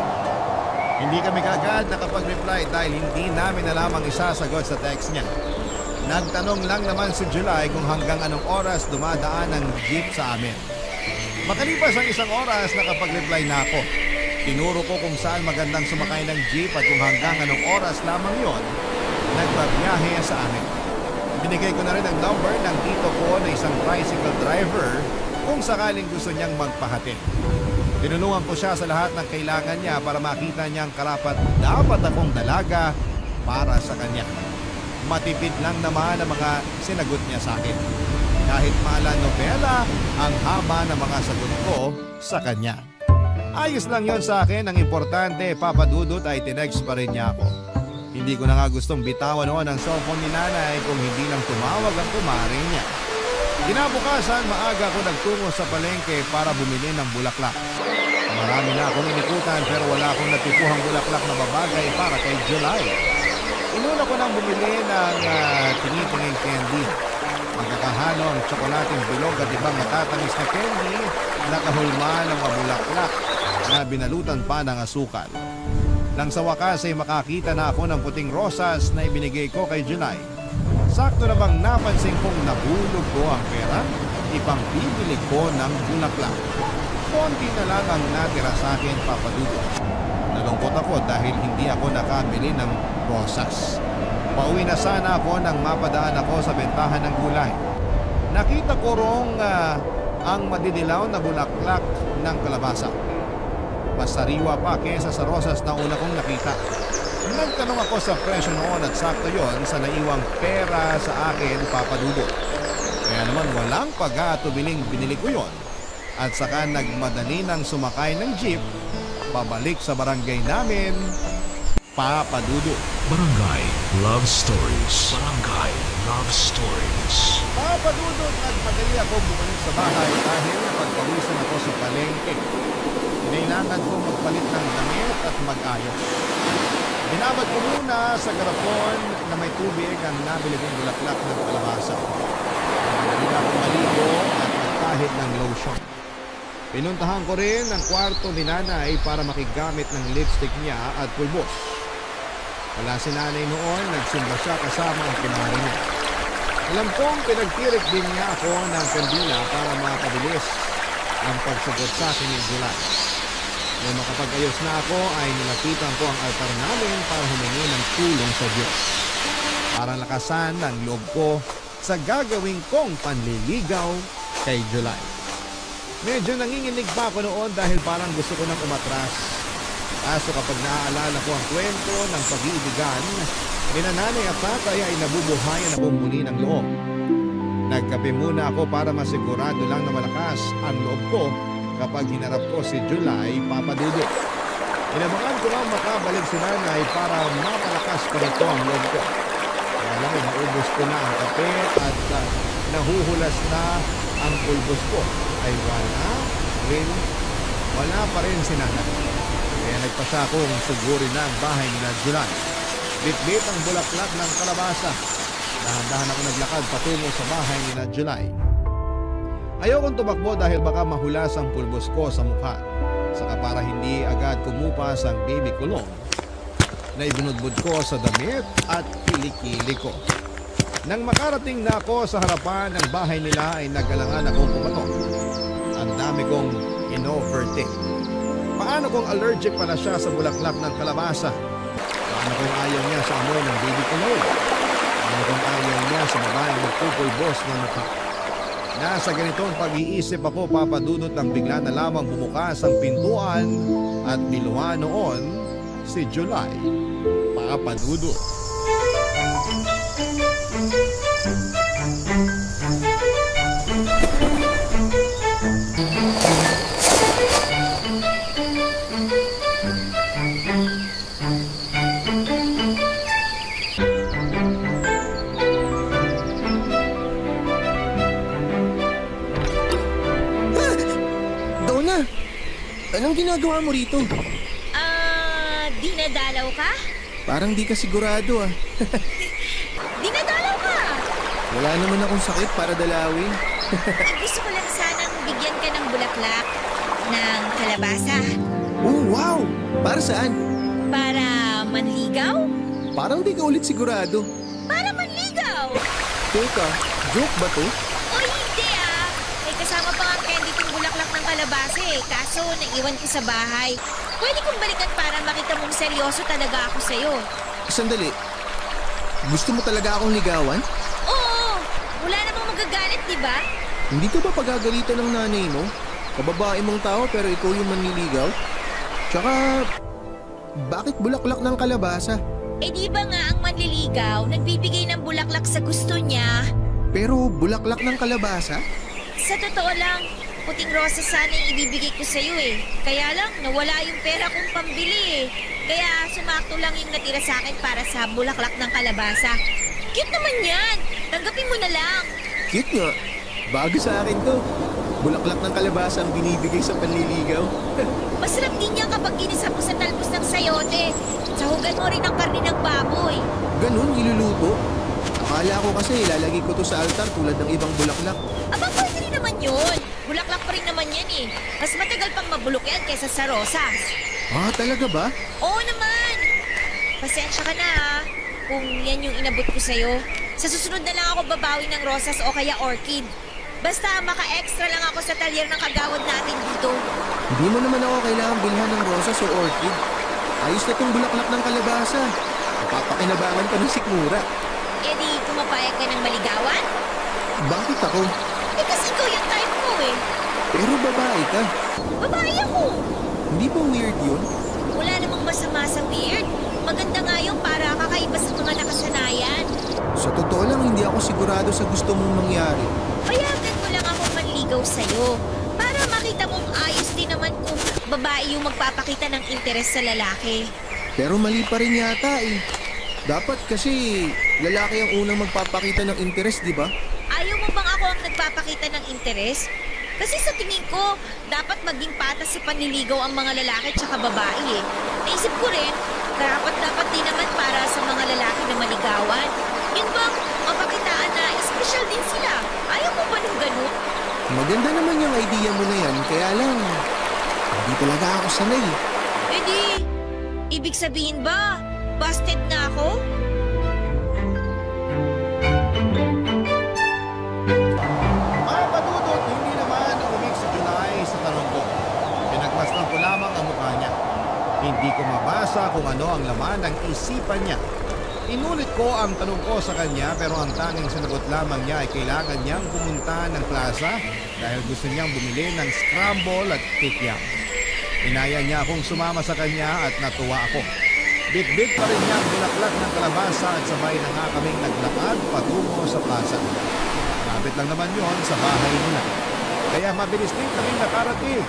Hindi kami kaagad nakapag-reply dahil hindi namin alam ang isasagot sa text niya. Nagtanong lang naman si July kung hanggang anong oras dumadaan ang jeep sa amin. Makalipas ang isang oras, nakapag-reply na ako. Tinuro ko kung saan magandang sumakay ng jeep at kung hanggang anong oras lamang yon, nagbabiyahe sa amin. Binigay ko na rin ang number ng tito ko na isang tricycle driver kung sakaling gusto niyang magpahatid. Tinulungan ko siya sa lahat ng kailangan niya para makita niyang karapat dapat akong dalaga para sa kanya. Matipid lang naman ang mga sinagot niya sa akin. Kahit nobela ang haba ng mga sagot ko sa kanya. Ayos lang yon sa akin. Ang importante, Papa Dudut, ay tinext pa rin niya ako. Hindi ko na nga gustong bitawan noon ang cellphone ni nanay kung hindi lang tumawag ang kumare niya. Kinabukasan, maaga ako nagtungo sa palengke para bumili ng bulaklak. Marami na akong inikutan pero wala akong natipuhang bulaklak na babagay para kay July. Inuna ko nang bumili ng tinitinging candy. Magkakahalo ang tsokolating bilog at ibang matatamis na candy na kahulma ng mga bulaklak na binalutan pa ng asukal. Nang sa wakas ay makakita na ako ng puting rosas na ibinigay ko kay July. Sakto namang napansin kong nabulog ko ang pera, ipambibili ko ng bulaklak. Konti na lang ang natira sa akin, Papa Dudu. Nalungkot ako dahil hindi ako nakabili ng rosas. Pauwi na sana ako nang mapadaan ako sa bentahan ng gulay. Nakita ko rong ang madidilaw na bulaklak ng kalabasa. Mas sariwa pa kesa sa rosas na una kong nakita. Nagtanong ako sa presyo noon at sakto yon sa naiwang pera sa akin, Papa Dudu. Kaya naman walang pag-aatubiling binili ko yon. At saka nagmadali nang sumakay ng jeep, pabalik sa barangay namin, Papa Dudu. Barangay Love Stories. Barangay Love Stories. Papa Dudu, nagmadali ako bumalik sa bahay dahil pagpawisan ako sa palengke. Kailangan ko magpalit ng damit at mag-ayos. Binabad ko muna sa garapon na may tubig ang nabili kong bulaklak ng kalabasa. Nagmadali ako maligo at magpahid ng lotion. Pinuntahan ko rin ang kwarto ni nanay para makigamit ng lipstick niya at pulbos. Wala si nanay noon, nagsimba siya kasama ang kumari niya. Alam kong pinagtirik din niya ako ng kandila para makabilis ang pagsagot sa akin ni July. Nung makapag-ayos na ako ay nilapitan ko ang altar namin para humingi ng tulong sa Diyos. Para lakasan ang loob ko sa gagawin kong panliligaw kay July. Medyo nanginginig pa ako noon dahil parang gusto ko nang umatras. Kaso kapag naaalala ko ang kwento ng pag-iibigan, nanay at tatay ay nabubuhayan ako muli ng loob. Nagkape muna ako para masigurado lang na malakas ang loob ko kapag hinarap ko si July, Papa Dudu. Inabangan ko lang makabalik si nanay para mapalakas pa rito ang loob ko. Kaya lang naubos ko na ang kape at nahuhulas na ang pulbos ko. Ay wala pa rin si nanay. Kaya nagpasa akong sugurin na ang bahay ni July. Bitbit ang bulaklak ng kalabasa. Dahan-dahan ako naglakad patungo sa bahay ni July. Ayokong tumakbo dahil baka mahulas ang pulbos ko sa mukha. Saka para hindi agad kumupas ang baby kulong, na ibinudbud ko sa damit at kilikili ko. Nang makarating na ako sa harapan ng bahay nila ay nagalangan akong pumatok. Ang dami kong in-overtake. Paano kung allergic pala siya sa bulaklak ng kalabasa? Paano kung ayaw niya sa amoy ng baby kulong? Paano kung ayaw niya sa babaeng magpupulbos ng mukha? Nasa ganitong pag-iisip ako, Papa Dudut, nang bigla na lamang bumukas ang pintuan at niluha noon si July. Papa Dudut. Donna, anong ginagawa mo rito? Dinadalaw ka? Parang di ka sigurado ah. Dinadalaw ka! Wala naman akong sakit para dalawin. Gusto ko lang sanang bigyan ka ng bulaklak ng kalabasa Oh, wow! Para saan? para manligaw? Parang di ka ulit sigurado. Para manligaw! Teka, joke ba to? O hindi ah! May kasama pa nga candy itong bulaklak ng kalabasa eh. Kaso naiwan ko sa bahay. Pwede kong balikan para makita mong seryoso talaga ako sa'yo. Sandali. Gusto mo talaga akong ligawan? Oo! Wala namang magagalit, di ba? Hindi ka ba pagagalitan ng nanay mo? Kababae mong tao pero ikaw yung manliligaw? Tsaka, bakit bulaklak ng kalabasa? Eh di ba nga ang manliligaw nagbibigay ng bulaklak sa gusto niya? Pero bulaklak ng kalabasa? Sa totoo lang, puting rosas sana yung ibibigay ko sa'yo eh. Kaya lang, nawala yung pera kong pambili eh. Kaya sumakto lang yung natira sa akin para sa bulaklak ng kalabasa. Cute naman yan! Tanggapin mo na lang! Cute nga. Bago sa akin to. Bulaklak ng kalabasa ang binibigay sa panliligaw. Masarap din yan kapag ginisap mo sa talbos ng sayote. Sahugan mo rin ang karne ng baboy. Ganun, iluluto. Akala ko kasi ilalagay ko to sa altar tulad ng ibang bulaklak. Aba, pwede rin naman yun. Bulaklak pa rin naman yan eh. Mas matagal pang mabulok yan kaysa sa rosas. Ah, talaga ba? Oo naman. Pasensya ka na ha, kung yan yung inabot ko sa'yo. Sa susunod na lang ako babawi ng rosas o kaya orchid. Basta maka-extra lang ako sa talyer ng kagawad natin dito. Hindi mo naman ako kailangan bilhan ng rosas o orchid. Ayos na tong bulaklak ng kalabasa. Napapakinabangan ka ng sikmura. Eh di, pumapayag ka ng maligawan? Bakit ako? Eh kasi ikaw yung type ko eh. Pero babae ka. Babae ako. Hindi ba weird yun? Wala namang masama sa weird. Maganda nga yun para kakaiba sa mga nakasanayan. Sa totoo lang, hindi ako sigurado sa gusto mong mangyari. Payagan mo lang ako manligaw sa'yo. Para makita mong ayos din naman kung babae yung magpapakita ng interes sa lalaki. Pero mali pa rin yata eh. Dapat kasi lalaki ang unang magpapakita ng interes, di ba? Ayaw mo bang ako ang nagpapakita ng interes? Kasi sa tingin ko, dapat maging patas sa panliligaw ang mga lalaki at babae eh. Naisip ko rin, dapat din naman para sa mga lalaki na maligawan. Yun bang mapakitaan na espesyal din sila? Ayaw mo ba ng ganun? Maganda naman yung idea mo na yan, kaya lang, hindi talaga ako sanay. Eh di, ibig sabihin ba, busted na ako? Papa Dudut, hindi naman umik si July sa tanong ko. Pinagmasdan ko lamang ang mukha niya. Hindi ko mabasa kung ano ang laman ng isipan niya. Inulit ko ang tanong ko sa kanya pero ang tanging sinagot lamang niya ay kailangan niyang pumunta ng plaza dahil gusto niyang bumili ng scramble at kikiam. Inaya niya akong sumama sa kanya at natuwa ako. Bit-bit pa rin niya ang bulaklak ng kalabasa at sabay na nga kaming naglakad patungo sa plaza. Malapit lang naman yon sa bahay nila. Kaya mabilis din kaming nakarating.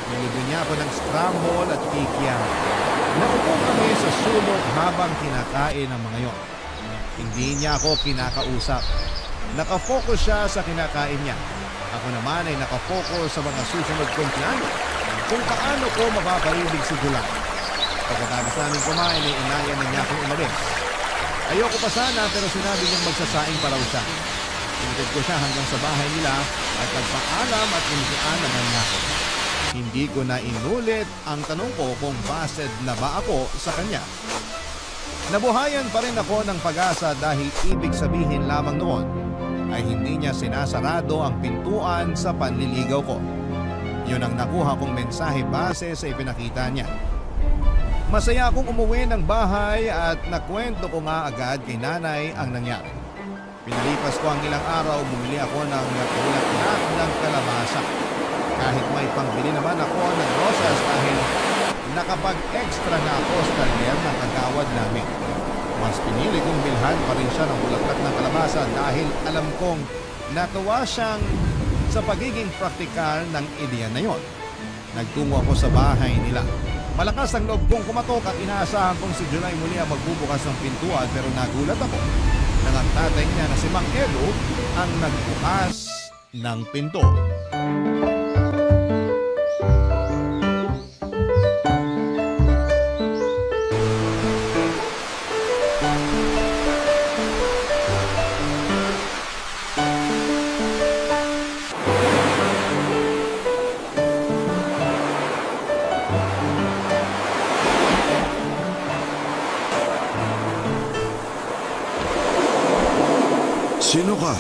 Nilibin niya ako ng scramble at kikiam. Naupo kami sa sulok habang kinakain ang mga yon. Hindi niya ako kinakausap. Nakafocus siya sa kinakain niya. Ako naman ay nakafocus sa mga susunod kong plano kung paano ko mapapaibig si July. Pagkatapos namin kumain ay inaya na niya akong umalis. Ayoko pa sana pero sinabi niyang magsasaing pa raw siya. Hinatid ko siya hanggang sa bahay nila at nagpaalam at inihaan naman niya ako. Hindi ko na inulit ang tanong ko kung busted na ba ako sa kanya. Nabuhayan pa rin ako ng pag-asa dahil ibig sabihin lamang noon ay hindi niya sinasarado ang pintuan sa panliligaw ko. Yun ang nakuha kong mensahe base sa ipinakita niya. Masaya akong umuwi ng bahay at nakwento ko nga agad kay nanay ang nangyari. Pinalipas ko ang ilang araw, bumili ako ng bulaklak ng kalabasa. Kahit may pangbili naman ako ng rosas dahil nakapag-extra na ako sa talyer ng kagawad namin. Mas pinili kong bilhan pa rin siya ng bulaklak ng kalabasa dahil alam kong natuwa siyang sa pagiging praktikal ng ideya na yon. Nagtungo ako sa bahay nila. Malakas ang loob kong kumatok at inaasahan kong si July muli ang magbubukas ng pintuan pero nagulat ako nang ang tatay niya na si Mang Edo ang nagbukas ng pinto. Sino ka?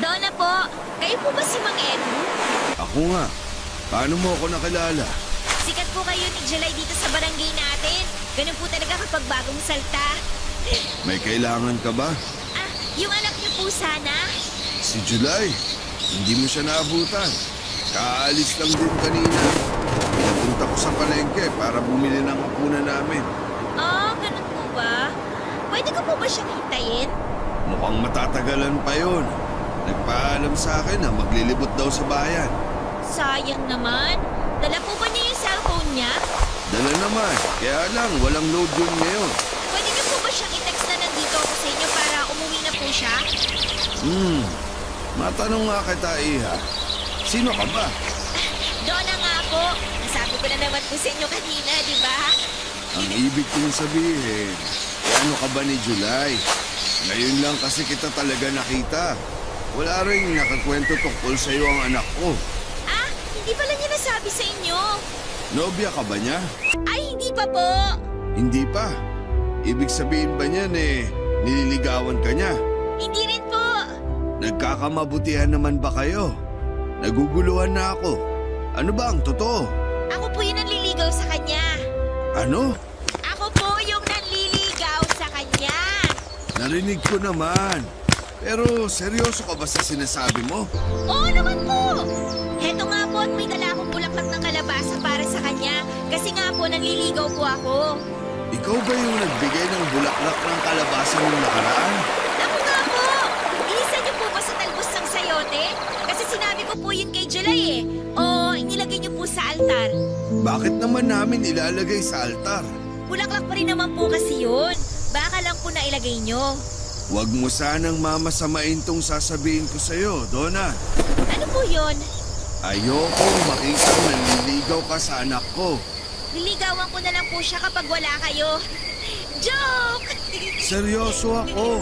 Donna po, kayo po ba si Mang Edu? Ako nga. Paano mo ako nakilala? Sikat po kayo ni July dito sa barangay natin. Ganun po talaga kapag bagong salta. May kailangan ka ba? Ah, yung anak niyo po sana? Si July. Hindi mo siya naabutan. Kaalis lang din kanina. Pinapunta ko sa palengke para bumili ng hapunan namin. Oh, ganun po ba? Pwede ko po ba siyang hintayin? Mukhang matatagalan pa yon. Nagpaalam sa akin na maglilibot daw sa bayan. Sayang naman. Dala po ba niya yung cellphone niya? Dala naman. Kaya lang, walang load yun ngayon. Pwede niyo po ba siyang i-text na nandito ako sa inyo para umuwi na po siya? Matanong nga kita, Iha. Sino ka ba? Donna nga po. Nasabi ko na naman po sa inyo kanina, di ba? Ang ibig kong sabihin, ano ka ba ni July? Ngayon lang kasi kita talaga nakita. Wala rin nakakwento tungkol sa iyo ang anak ko. Ah, hindi pala niya nasabi sa inyo. Nobya ka ba niya? Ay, hindi pa po. Hindi pa. Ibig sabihin ba niyan nililigawan ka niya? Hindi rin po. Nagkakamabutihan naman ba kayo? Naguguluhan na ako. Ano ba ang totoo? Ako po yung nanliligaw sa kanya. Ano? Ako po yung nanliligaw sa kanya. Narinig ko naman. Pero seryoso ka ba sa sinasabi mo? Oo naman po. Heto nga po at may dala akong bulaklak ng kalabasa para sa kanya. Kasi nga po nanliligaw po ako. Ikaw ba yung nagbigay ng bulaklak ng kalabasa nung nakaraan? Ako nga po. Inisa niyo po ba sa talbos ng sayote? Kasi sinabi ko po yun kay July eh. O inilagay niyo po sa altar. Bakit naman namin ilalagay sa altar? Bulaklak pa rin naman po kasi yun. Baka lang po na ilagay niyo. Huwag mo sanang mamasamain tong sasabihin ko sa'yo, Donna. Ano po yun? Ayokong makita nanliligaw ka sa anak ko. Niligawan ko na lang po siya kapag wala kayo. Joke! Seryoso ako.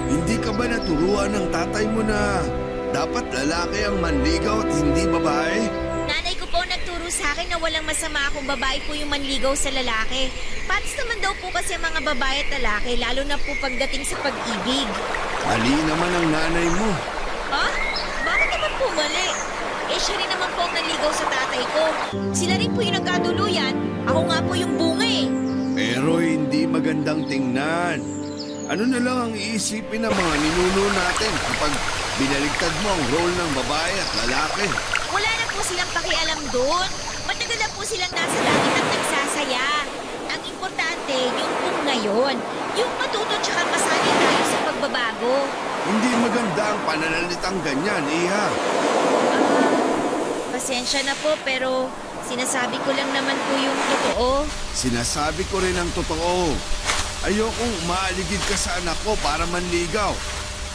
Hindi ka ba naturuan ng tatay mo na dapat lalaki ang manligaw at hindi babae? Nanay ko po nagturo sa akin na walang masama kung babae po yung manligaw sa lalaki. Patis naman daw po kasi ang mga babae at lalaki, lalo na po pagdating sa pag-ibig. Mali naman ang nanay mo. Ha? Bakit naman po mali? Eh, siya rin naman po ang nanligaw sa tatay ko. Sila rin po yung nagkaduluyan. Ako nga po yung bunga eh. Pero hindi magandang tingnan. Ano na lang ang iisipin ng mga ninuno natin kapag binaligtad mo ang role ng babae at lalaki? Wala na po silang pakialam doon. Matagal na po silang nasa langit at nagsasaya. Ang importante, yung kung ngayon. Yung matuto tsaka masanay tayo sa pagbabago. Hindi maganda ang pananalitang ganyan, Iha. Pasensya na po pero sinasabi ko lang naman po yung totoo. Sinasabi ko rin ang totoo. Ayokong maaligid ka sa anak ko para manligaw.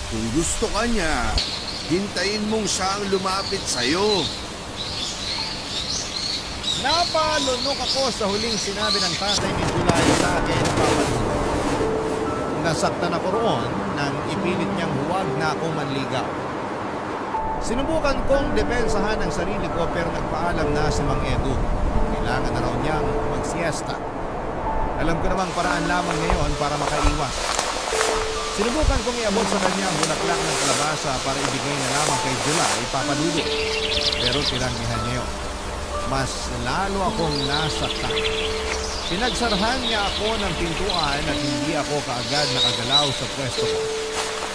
Kung gusto ka niya, hintayin mong siya ang lumapit sa'yo. Napalunok ako sa huling sinabi ng tatay ni July sa akin, Papa Lolo. Nasaktan ako roon nang pinipilit niyang huwag na ako manligaw. Sinubukan kong depensahan ang sarili ko pero nagpaalam na si Mang Edu. Kailangan na raw niyang magsiesta. Alam ko namang paraan lamang ngayon para makaiwas. Sinubukan kong iabot sa kanya ang bulaklak ng kalabasa para ibigay na lamang kay July papadudot. Pero tinanggihan niya yun. Mas lalo akong nasaktan. Pinagsarhan niya ako ng pintuan at hindi ako kaagad nakagalaw sa pwesto ko.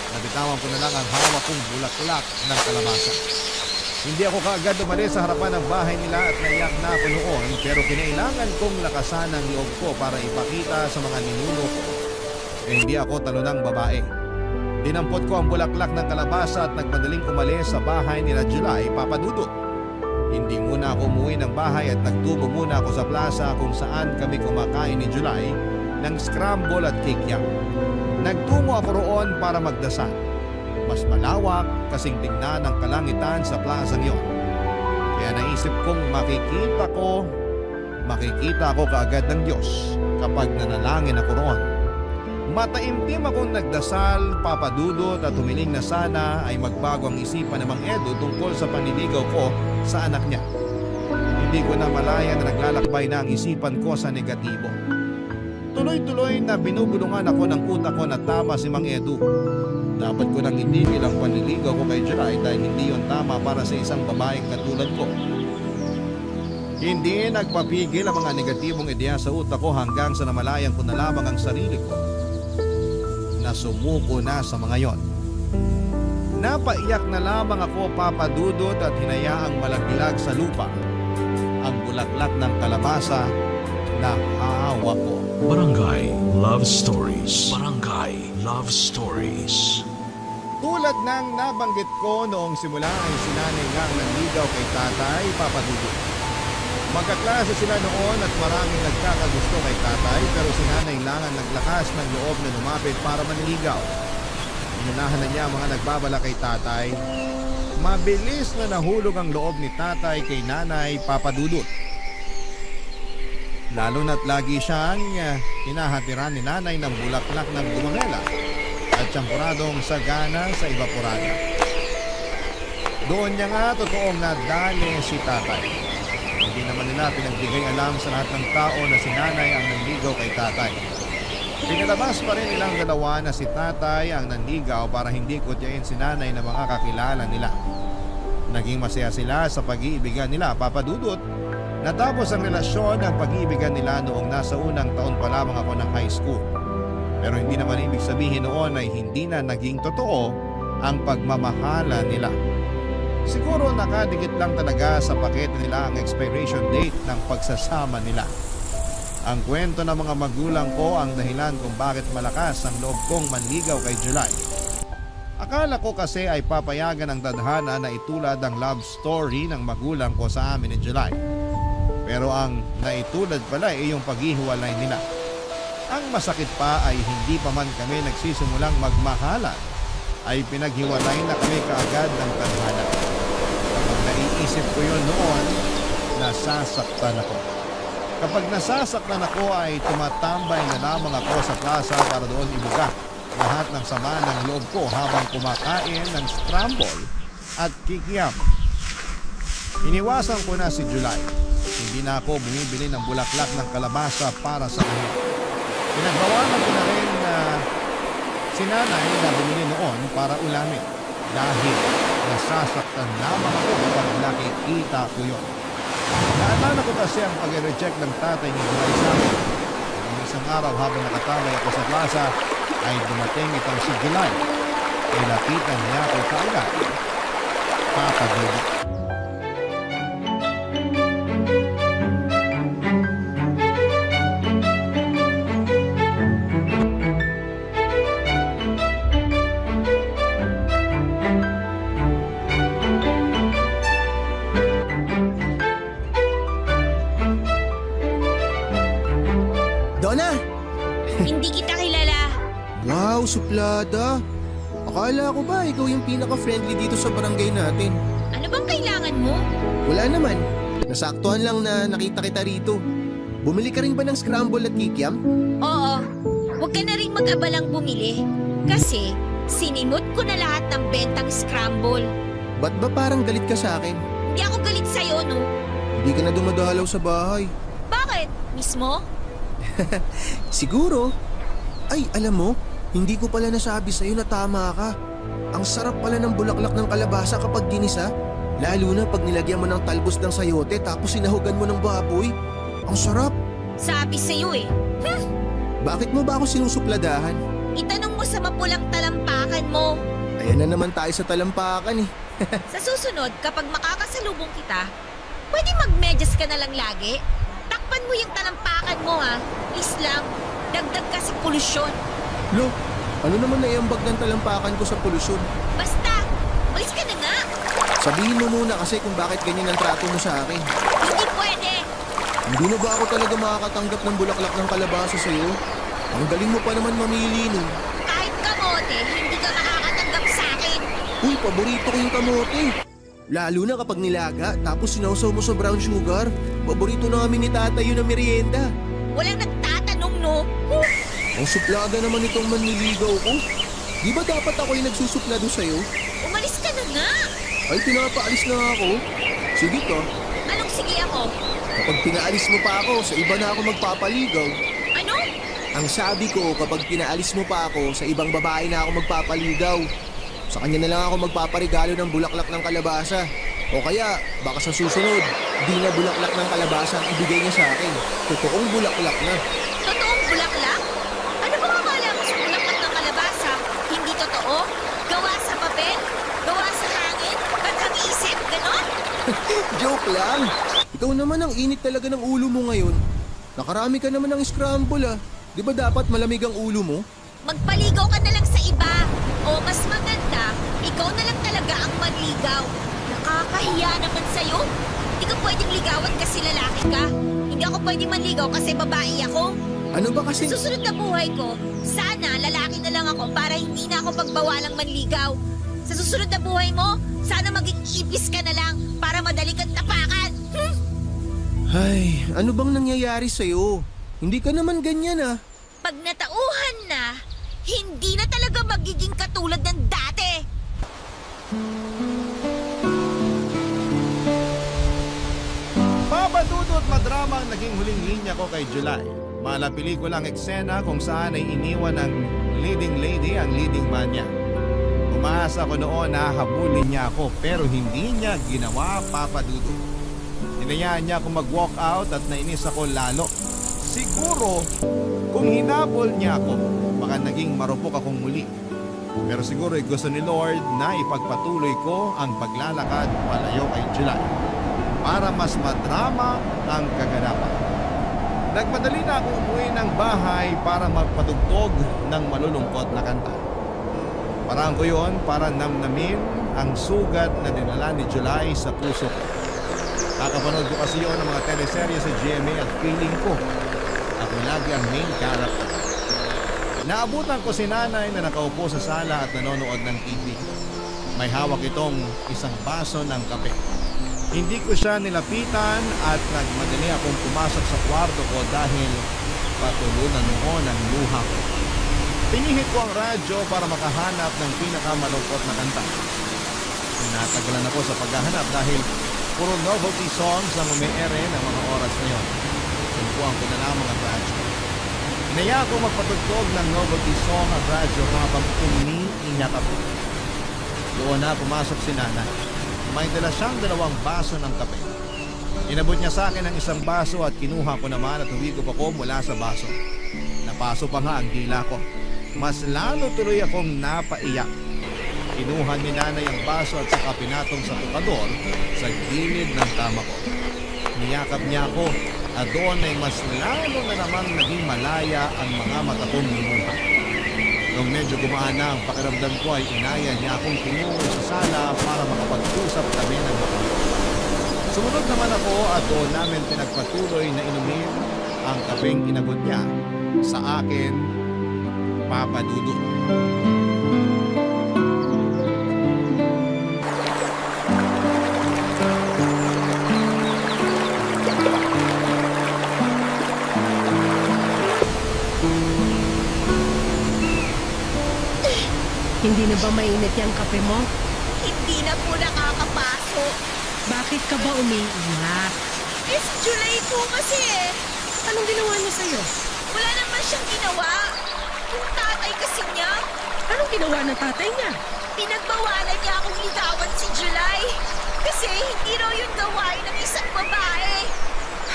Nabitawan ko na lang ang hawak kong bulaklak ng kalabasa. Hindi ako kaagad umalis sa harapan ng bahay nila at naiyak na ako noon pero kinailangan kong lakasan ang loob ko para ipakita sa mga ninuno ko na hindi ako talonang babae. Dinampot ko ang bulaklak ng kalabasa at nagmadaling umalis sa bahay nila July papadudot. Hindi muna ako umuwi ng bahay at nagtubo muna ako sa plaza kung saan kami kumakain ni July ng scramble at kikiam. Nagtungo ako roon para magdasal. Mas malawak kasing tingnan ang kalangitan sa plazang yon. Kaya naisip kong makikita ko kaagad ng Diyos kapag nanalangin ako roon. Mataimtim akong nagdasal, papadudot at humiling na sana ay magbago ang isipan ng Mang Edu tungkol sa panliligaw ko sa anak niya. Hindi ko na malaya na naglalakbay na ang isipan ko sa negatibo. Tuloy-tuloy na binubulungan ako ng utak ko na tama si Mang Edu. Dapat ko nang itigil ang panliligaw ko kay July dahil hindi yon tama para sa isang babaeng katulad ko. Hindi nagpapigil ang mga negatibong ideya sa utak ko hanggang sa namalayan ko na lamang ang sarili ko na sumuko na sa mga yon. Napaiyak na lamang ako papadudot at hinayaang malaglag sa lupa ang bulaklak ng kalabasa na hawak ko. Barangay Love Stories. Barangay Love Stories. Tulad ng nabanggit ko noong simula ay sinanay nga ang nanligaw kay tatay papadudot. Magkaklase sila noon at maraming nagkakagusto kay tatay pero si nanay lang ang naglakas ng loob na lumapit para manligaw. Inunahan na niya ang mga nagbabala kay tatay. Mabilis na nahulog ang loob ni tatay kay nanay papadudot. Lalo na't lagi siyang hinahatiran ni nanay ng bulaklak ng gumamela at tsampuradong sagana sa evaporada. Doon niya nga totoong nadali si tatay. Hindi naman nila pinagbigay alam sa lahat ng tao na si nanay ang nanligaw kay tatay. Pinalabas pa rin nilang dalawa na si tatay ang nanligaw para hindi kutyain si nanay na mga kakilala nila. Naging masaya sila sa pag-iibigan nila papadudot. Natapos ang relasyon ng pag-iibigan nila noong nasa unang taon pa lamang ako ng high school. Pero hindi naman ibig sabihin noon ay hindi na naging totoo ang pagmamahala nila. Siguro nakadikit lang talaga sa pakete nila ang expiration date ng pagsasama nila. Ang kwento ng mga magulang ko ang dahilan kung bakit malakas ang loob kong manligaw kay July. Akala ko kasi ay papayagan ang tadhana na itulad ang love story ng magulang ko sa amin ni July. Pero ang naitulad pala ay yung paghihiwalay nila. Ang masakit pa ay hindi pa man kami nagsisimulang magmahalan ay pinaghiwalay na kami kaagad ng tadhana. Kapag naiisip ko yun noon, nasasaktan ako. Kapag nasasaktan ako ay tumatambay na lamang ako sa plaza para doon ibuga lahat ng sama ng loob ko habang kumakain ng scramble at kikiam. Iniwasan ko na si July. Hindi na ako bumibili ng bulaklak ng kalabasa para sa kanya. Pinagbawalan ko na rin na si nanay na bumili noon para ulamin dahil nasasaktan lamang ako kapag nakikita ko yun. Naalala ko kasi ang pag-reject ng tatay ni July sa akin. Ang isang araw habang nakatambay ako sa plaza ay dumating itong si July. Nilapitan niya ako kaagad. Papadudot. Donna! Hindi kita kilala. Wow, suplada! Akala ko ba ikaw yung pinaka-friendly dito sa barangay natin? Ano bang kailangan mo? Wala naman. Nasaktuhan lang na nakita kita rito. Bumili ka rin ba ng scramble at kikiam? Oo. Huwag ka na rin mag-abalang bumili. Kasi Sinimot ko na lahat ng bentang scramble. Ba't ba parang galit ka sa akin? Hindi ako galit sa'yo, no? Hindi ka na dumadalaw sa bahay. Bakit? Mismo? Siguro. Ay, alam mo, hindi ko pala nasabi sa'yo na tama ka. Ang sarap pala ng bulaklak ng kalabasa kapag ginisa. Lalo na pag nilagyan mo ng talbos ng sayote tapos sinahugan mo ng baboy. Ang sarap. Sabi sa'yo eh. Bakit mo ba ako sinusupladahan? Itanong mo sa mapulang talampakan mo. Ayan na naman tayo sa talampakan eh. Sa susunod, kapag makakasalubong kita, pwede magmedyas ka na lang lagi. Takpan mo yung talampakan mo ha. Please lang. Dagdag kasi polusyon. Lo, ano naman naiambag ng talampakan ko sa polusyon? Basta, malis ka na nga. Sabihin mo muna kasi kung bakit ganyan ang trato mo sa akin. Hindi pwede. Hindi na ba ako talaga makakatanggap ng bulaklak ng kalabasa sa'yo? Ang galing mo pa naman mamili nun. Kahit kamote, hindi ka makakatanggap sa akin. Uy, paborito ko yung kamote. Lalo na kapag nilaga tapos sinawsaw mo sa brown sugar. Paborito namin ni tatay yun na merienda. Walang nagtatanong, no? Ang suplaga naman itong manliligaw ko. Di ba dapat ako yung nagsusuplado sa'yo? Umalis ka na nga. Ay, pinapaalis na ako. Sige ka. Anong sige ako? Kapag pinaalis mo pa ako, sa iba na ako magpapaligaw. Ano? Ang sabi ko, kapag pinaalis mo pa ako, sa ibang babae na ako magpapaligaw. Sa kanya na lang ako magpaparigalo ng bulaklak ng kalabasa. O kaya, baka sa susunod, di na bulaklak ng kalabasa ang ibigay niya sa akin. Totoong bulaklak na. Totoong bulaklak? Ano bang akala mo sa bulaklak ng kalabasa? Hindi totoo? Gawa sa papel? Gawa sa hangin? Pagkag-iisip? Ganon? Joke lang. Ikaw naman ang init talaga ng ulo mo ngayon. Nakarami ka naman ng scramble ah. Di ba dapat malamig ang ulo mo? Magpaligaw ka na lang sa iba. O mas maganda, ikaw na lang talaga ang manligaw. Nakakahiya naman sa'yo. Hindi ka pwedeng ligawan kasi lalaki ka. Hindi ako pwedeng manligaw kasi babae ako. Ano ba kasi... Sa susunod na buhay ko, sana lalaki na lang ako para hindi na ako pagbawalang manligaw. Sa susunod na buhay mo, sana maging ipis ka na lang para madali kang tapakan. Ay, ano bang nangyayari sa'yo? Hindi ka naman ganyan ah. Pag natauhan na, hindi na talaga magiging katulad ng dati. Papadudot madrama ang naging huling linya ko kay July. Mala pelikulang eksena kung saan ay iniwan ng leading lady ang leading man niya. Umaasa ko noon na habulin niya ako pero hindi niya ginawa, Papadudot. Hinayaan niya ako mag-walk out at nainis ako lalo. Siguro kung hinabol niya ako, baka naging marupok akong muli. Pero siguro gusto ni Lord na ipagpatuloy ko ang paglalakad palayo kay July para mas madrama ang kaganapan. Nagmadali na ako umuwi ng bahay para magpatugtog ng malulungkot na kanta. Parang ko yun para namnamin ang sugat na dinala ni July sa puso ko. Kakapanood ko kasi yun ng mga teleserye sa GMA at feeling ko ako lagi ang main character. Naabutan ko si nanay na nakaupo sa sala at nanonood ng TV. May hawak itong isang baso ng kape. Hindi ko siya nilapitan at nagmadali akong pumasok sa kwarto ko dahil patulunan noon ang luha ko. Pinihit ko ang radyo para makahanap ng pinakamalungkot na kanta. Natagalan ako sa paghahanap dahil puro novelty songs ang umiere ng mga oras na yun. Sumpuan ko na lamang ang radyo. Inaya ko magpatugtog ng novelty song at radyo habang umiiyak ako. Doon na pumasok si nanay. May dala siyang 2 baso ng kape. Inabot niya sa akin ang isang baso at kinuha ko naman at huwigop ako mula sa baso. Napaso pa nga ang dila ko. Mas lalo tuloy akong napaiyak. Kinuha ni nanay ang baso at saka pinatong sa tukador sa gilid ng kama ko. Niyakap niya ako at doon ay mas lalo na namang naging malaya ang mga mata kong lumuha. Nung medyo gumaan na ang pakiramdam ko ay inaya niya akong tinungo sa sala para makapag-usap kami ng makulit. Sumunod naman ako at doon namin pinagpatuloy na inumin ang kapeng inabot niya sa akin, Papadudot. Hindi Hindi na ba mainit yung kape mo? Hindi na po nakakapasok. Bakit ka ba umiiyak? Eh, si July po kasi eh. Anong ginawa niya sa'yo? Wala naman siyang ginawa. Yung tatay kasi niya, Anong ginawa ng tatay niya? pinagbawalan niya akong ligawan si July. Kasi hindi raw yung gawain ng isang babae.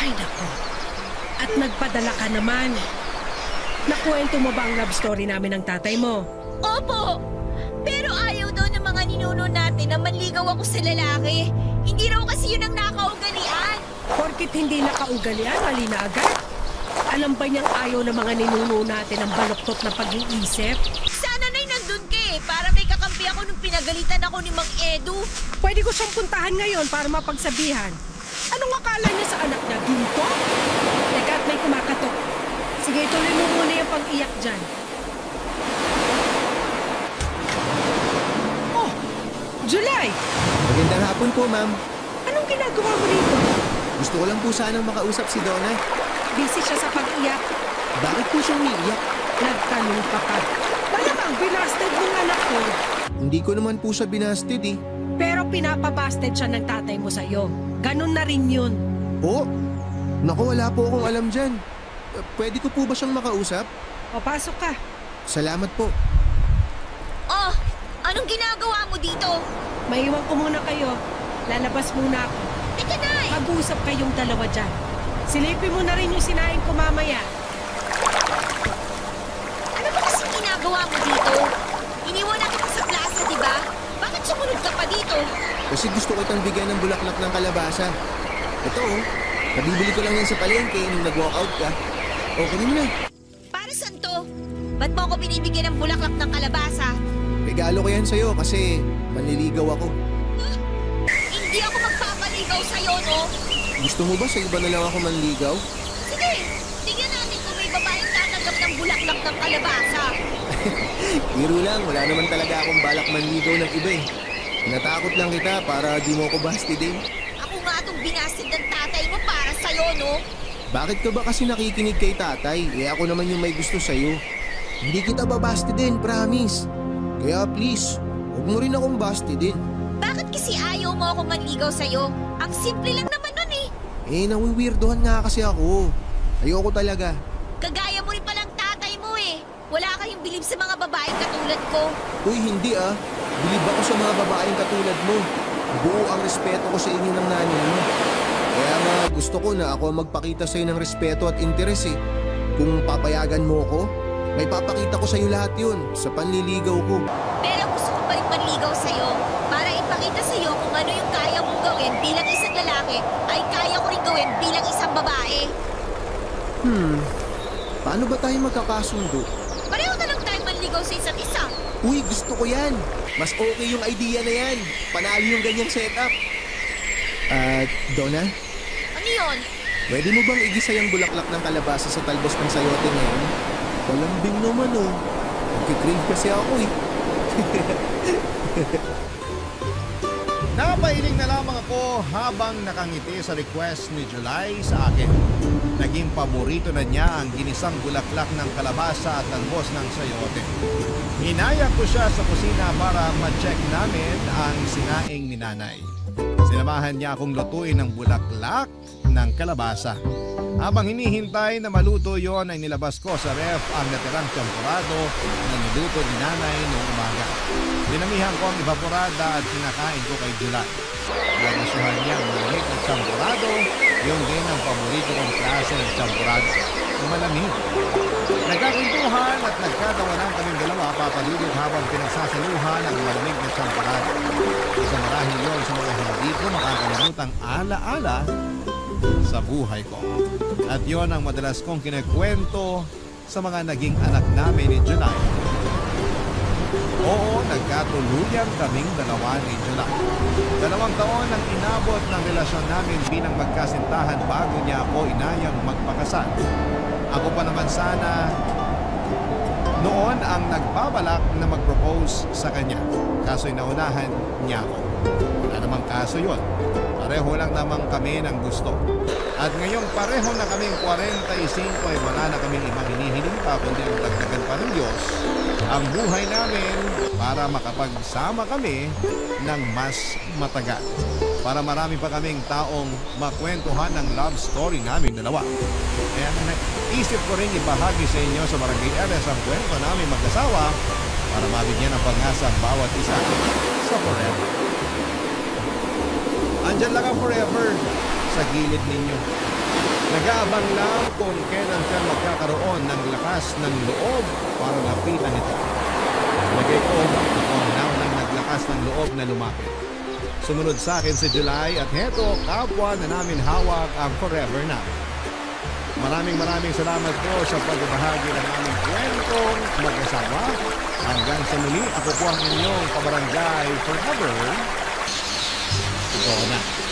Ay, nako. At nagpadala ka naman. Nakuwento mo ba ang love story namin ng tatay mo? Opo! Pero ayaw daw ng mga ninuno natin na manligaw ako sa lalaki. Hindi raw kasi yun ang nakaugalian. Porkit hindi nakaugalian, mali na agad. Alam ba niyang ayaw ng mga ninuno natin ang baluktot na pag-iisip? Sana na'y nandun ka eh, para may kakampi ako nung pinagalitan ako ni Mang Edu. Pwede ko siyang puntahan ngayon para mapagsabihan. Anong akala niya sa anak niya? Ginto? Teka, at may kumakatok. Sige, tuloy mo muna yung pag-iyak dyan. Oh! July! Magandang hapon po, ma'am. Anong ginagawa mo rito? Gusto ko lang po sanang makausap si Donna. Busy siya sa pag-iyak. Bakit po siya umiiyak? Nagtanong ka pa. Malamang binasted mong anak ko. Hindi ko naman po siya binasted eh. Pero pinapabasted siya ng tatay mo sa'yo. Ganon na rin yun. Po? Naku, wala po akong alam dyan. Pwede ko po ba siyang makausap? Papasok ka. Salamat po. Oh, anong ginagawa mo dito? Maiwan ko muna kayo. Lalabas muna ako. Teka na eh. Mag-usap kayong dalawa dyan. Silipin mo na rin yung sinain ko mamaya. Ano ba kasi ginagawa mo dito? Iniwan na kita sa plaza, di ba? Bakit sumunod ka pa dito? Kasi gusto ko itang bigyan ng bulaklak ng kalabasa. Ito oh, nabibili ko lang yan sa palengke nung nag-walkout ka. Okay mo na. Para saan to? Ba't mo ako binibigyan ng bulaklak ng kalabasa? Regalo ko yan sa'yo kasi manliligaw ako. Hindi ako magpapaligaw sa'yo, no? Gusto mo ba sa iba na lang ako manligaw? Sige, tingnan natin kung may babaeng tatanggap ng bulaklak ng kalabasa. Biro lang, wala naman talaga akong balak manligaw ng iba eh. Natakot lang kita para di mo ako basti din. Ako nga itong binasted ng tatay mo para sa'yo, no? Bakit ka ba kasi nakikinig kay tatay? Eh ako naman yung may gusto sa'yo. Hindi kita babasti din, promise. Kaya please, huwag mo rin akong basti din. Bakit kasi ayaw mo ako manligaw sa'yo? Ang simple lang naman nun eh. Eh, nawiwirdohan nga kasi ako. Ayoko talaga. Kagaya mo rin palang tatay mo eh. Wala kayong bilib sa mga babaeng katulad ko. Uy, hindi ah. Bilib ako sa mga babaeng katulad mo. Buo ang respeto ko sa inyo ng nanay mo. Kaya nga gusto ko na ako ang magpakita sa'yo ng respeto at interes eh. Kung papayagan mo ko, may papakita ko sa'yo lahat yun sa panliligaw ko. Pero gusto ko pa rin manligaw sa'yo para ipakita sa'yo kung ano yung kaya mong gawin bilang isang lalaki ay kaya ko rin gawin bilang isang babae. Paano ba tayo magkakasundo? Pareho na lang tayo manligaw sa isa't isa. Uy, gusto ko yan. Mas okay yung idea na yan. Panalo yung ganyang setup. Donna, Ano yun? pwede mo bang igisa yung bulaklak ng kalabasa sa talbos ng sayote ngayon? Palambing naman oh. Nagkikrave kasi ako eh. Napahiling na lamang ako habang nakangiti sa request ni July sa akin. Naging paborito na niya ang ginisang bulaklak ng kalabasa at talbos ng sayote. Inaya ko siya sa kusina para ma-check namin ang sinaing ni nanay. Sinamahan niya akong lutuin ng bulaklak ng kalabasa. Habang hinihintay na maluto yon ay nilabas ko sa ref ang natirang champurado na niluto ni nanay noong umaga. Dinamihan ko ang evaporada at kinakain ko kay July. Nagustuhan niya ang malamig na champurado, yung din ang paborito kong klase ng champurado, yung malamig. Nagkakwentuhan at nagkatawanan kaming dalawa papadudod habang pinagsasaluhan ang malamig na champurado. Isa marahil yon sa mga hindi ko makakalimutang alaala sa buhay ko. At yon ang madalas kong kinekwento sa mga naging anak namin ni July. Oo, nagkatuluyan kaming dalawa ni July. 2 taon ang inabot ng relasyon namin bilang magkasintahan bago niya ako inayang magpakasal. Ako pa naman sana noon ang nagbabalak na mag-propose sa kanya. Kaso'y naunahan niya ako. Wala namang kaso yun. Pareho lang naman kami ng gusto. At ngayong pareho na kaming 45 ay wala na kaming ibang hinihiling pa kundi ang dagdagan pa ng Diyos ang buhay namin para makapagsama kami ng mas matagal. Para marami pa kaming taong makwentuhan ng love story naming dalawa. Kaya naisip ko rin ibahagi sa inyo sa Barangay LS ang kwento namin mag-asawa para mabigyan ng pag-asa ang bawat isa sa forever. Andyan lang ang forever sa gilid ninyo. Nag-aabang lang kung kailan siya magkakaroon ng lakas ng loob para lapitan ito. Lagay ko ako now nang naglakas ng loob na lumapit. Sumunod sa akin si July at heto, kapwa na namin hawak ang forever namin. Maraming salamat po sa pagbabahagi ng aming kwentong mag-asawa. Hanggang sa muli, ako po ang inyong kabarangay forever. Ito na.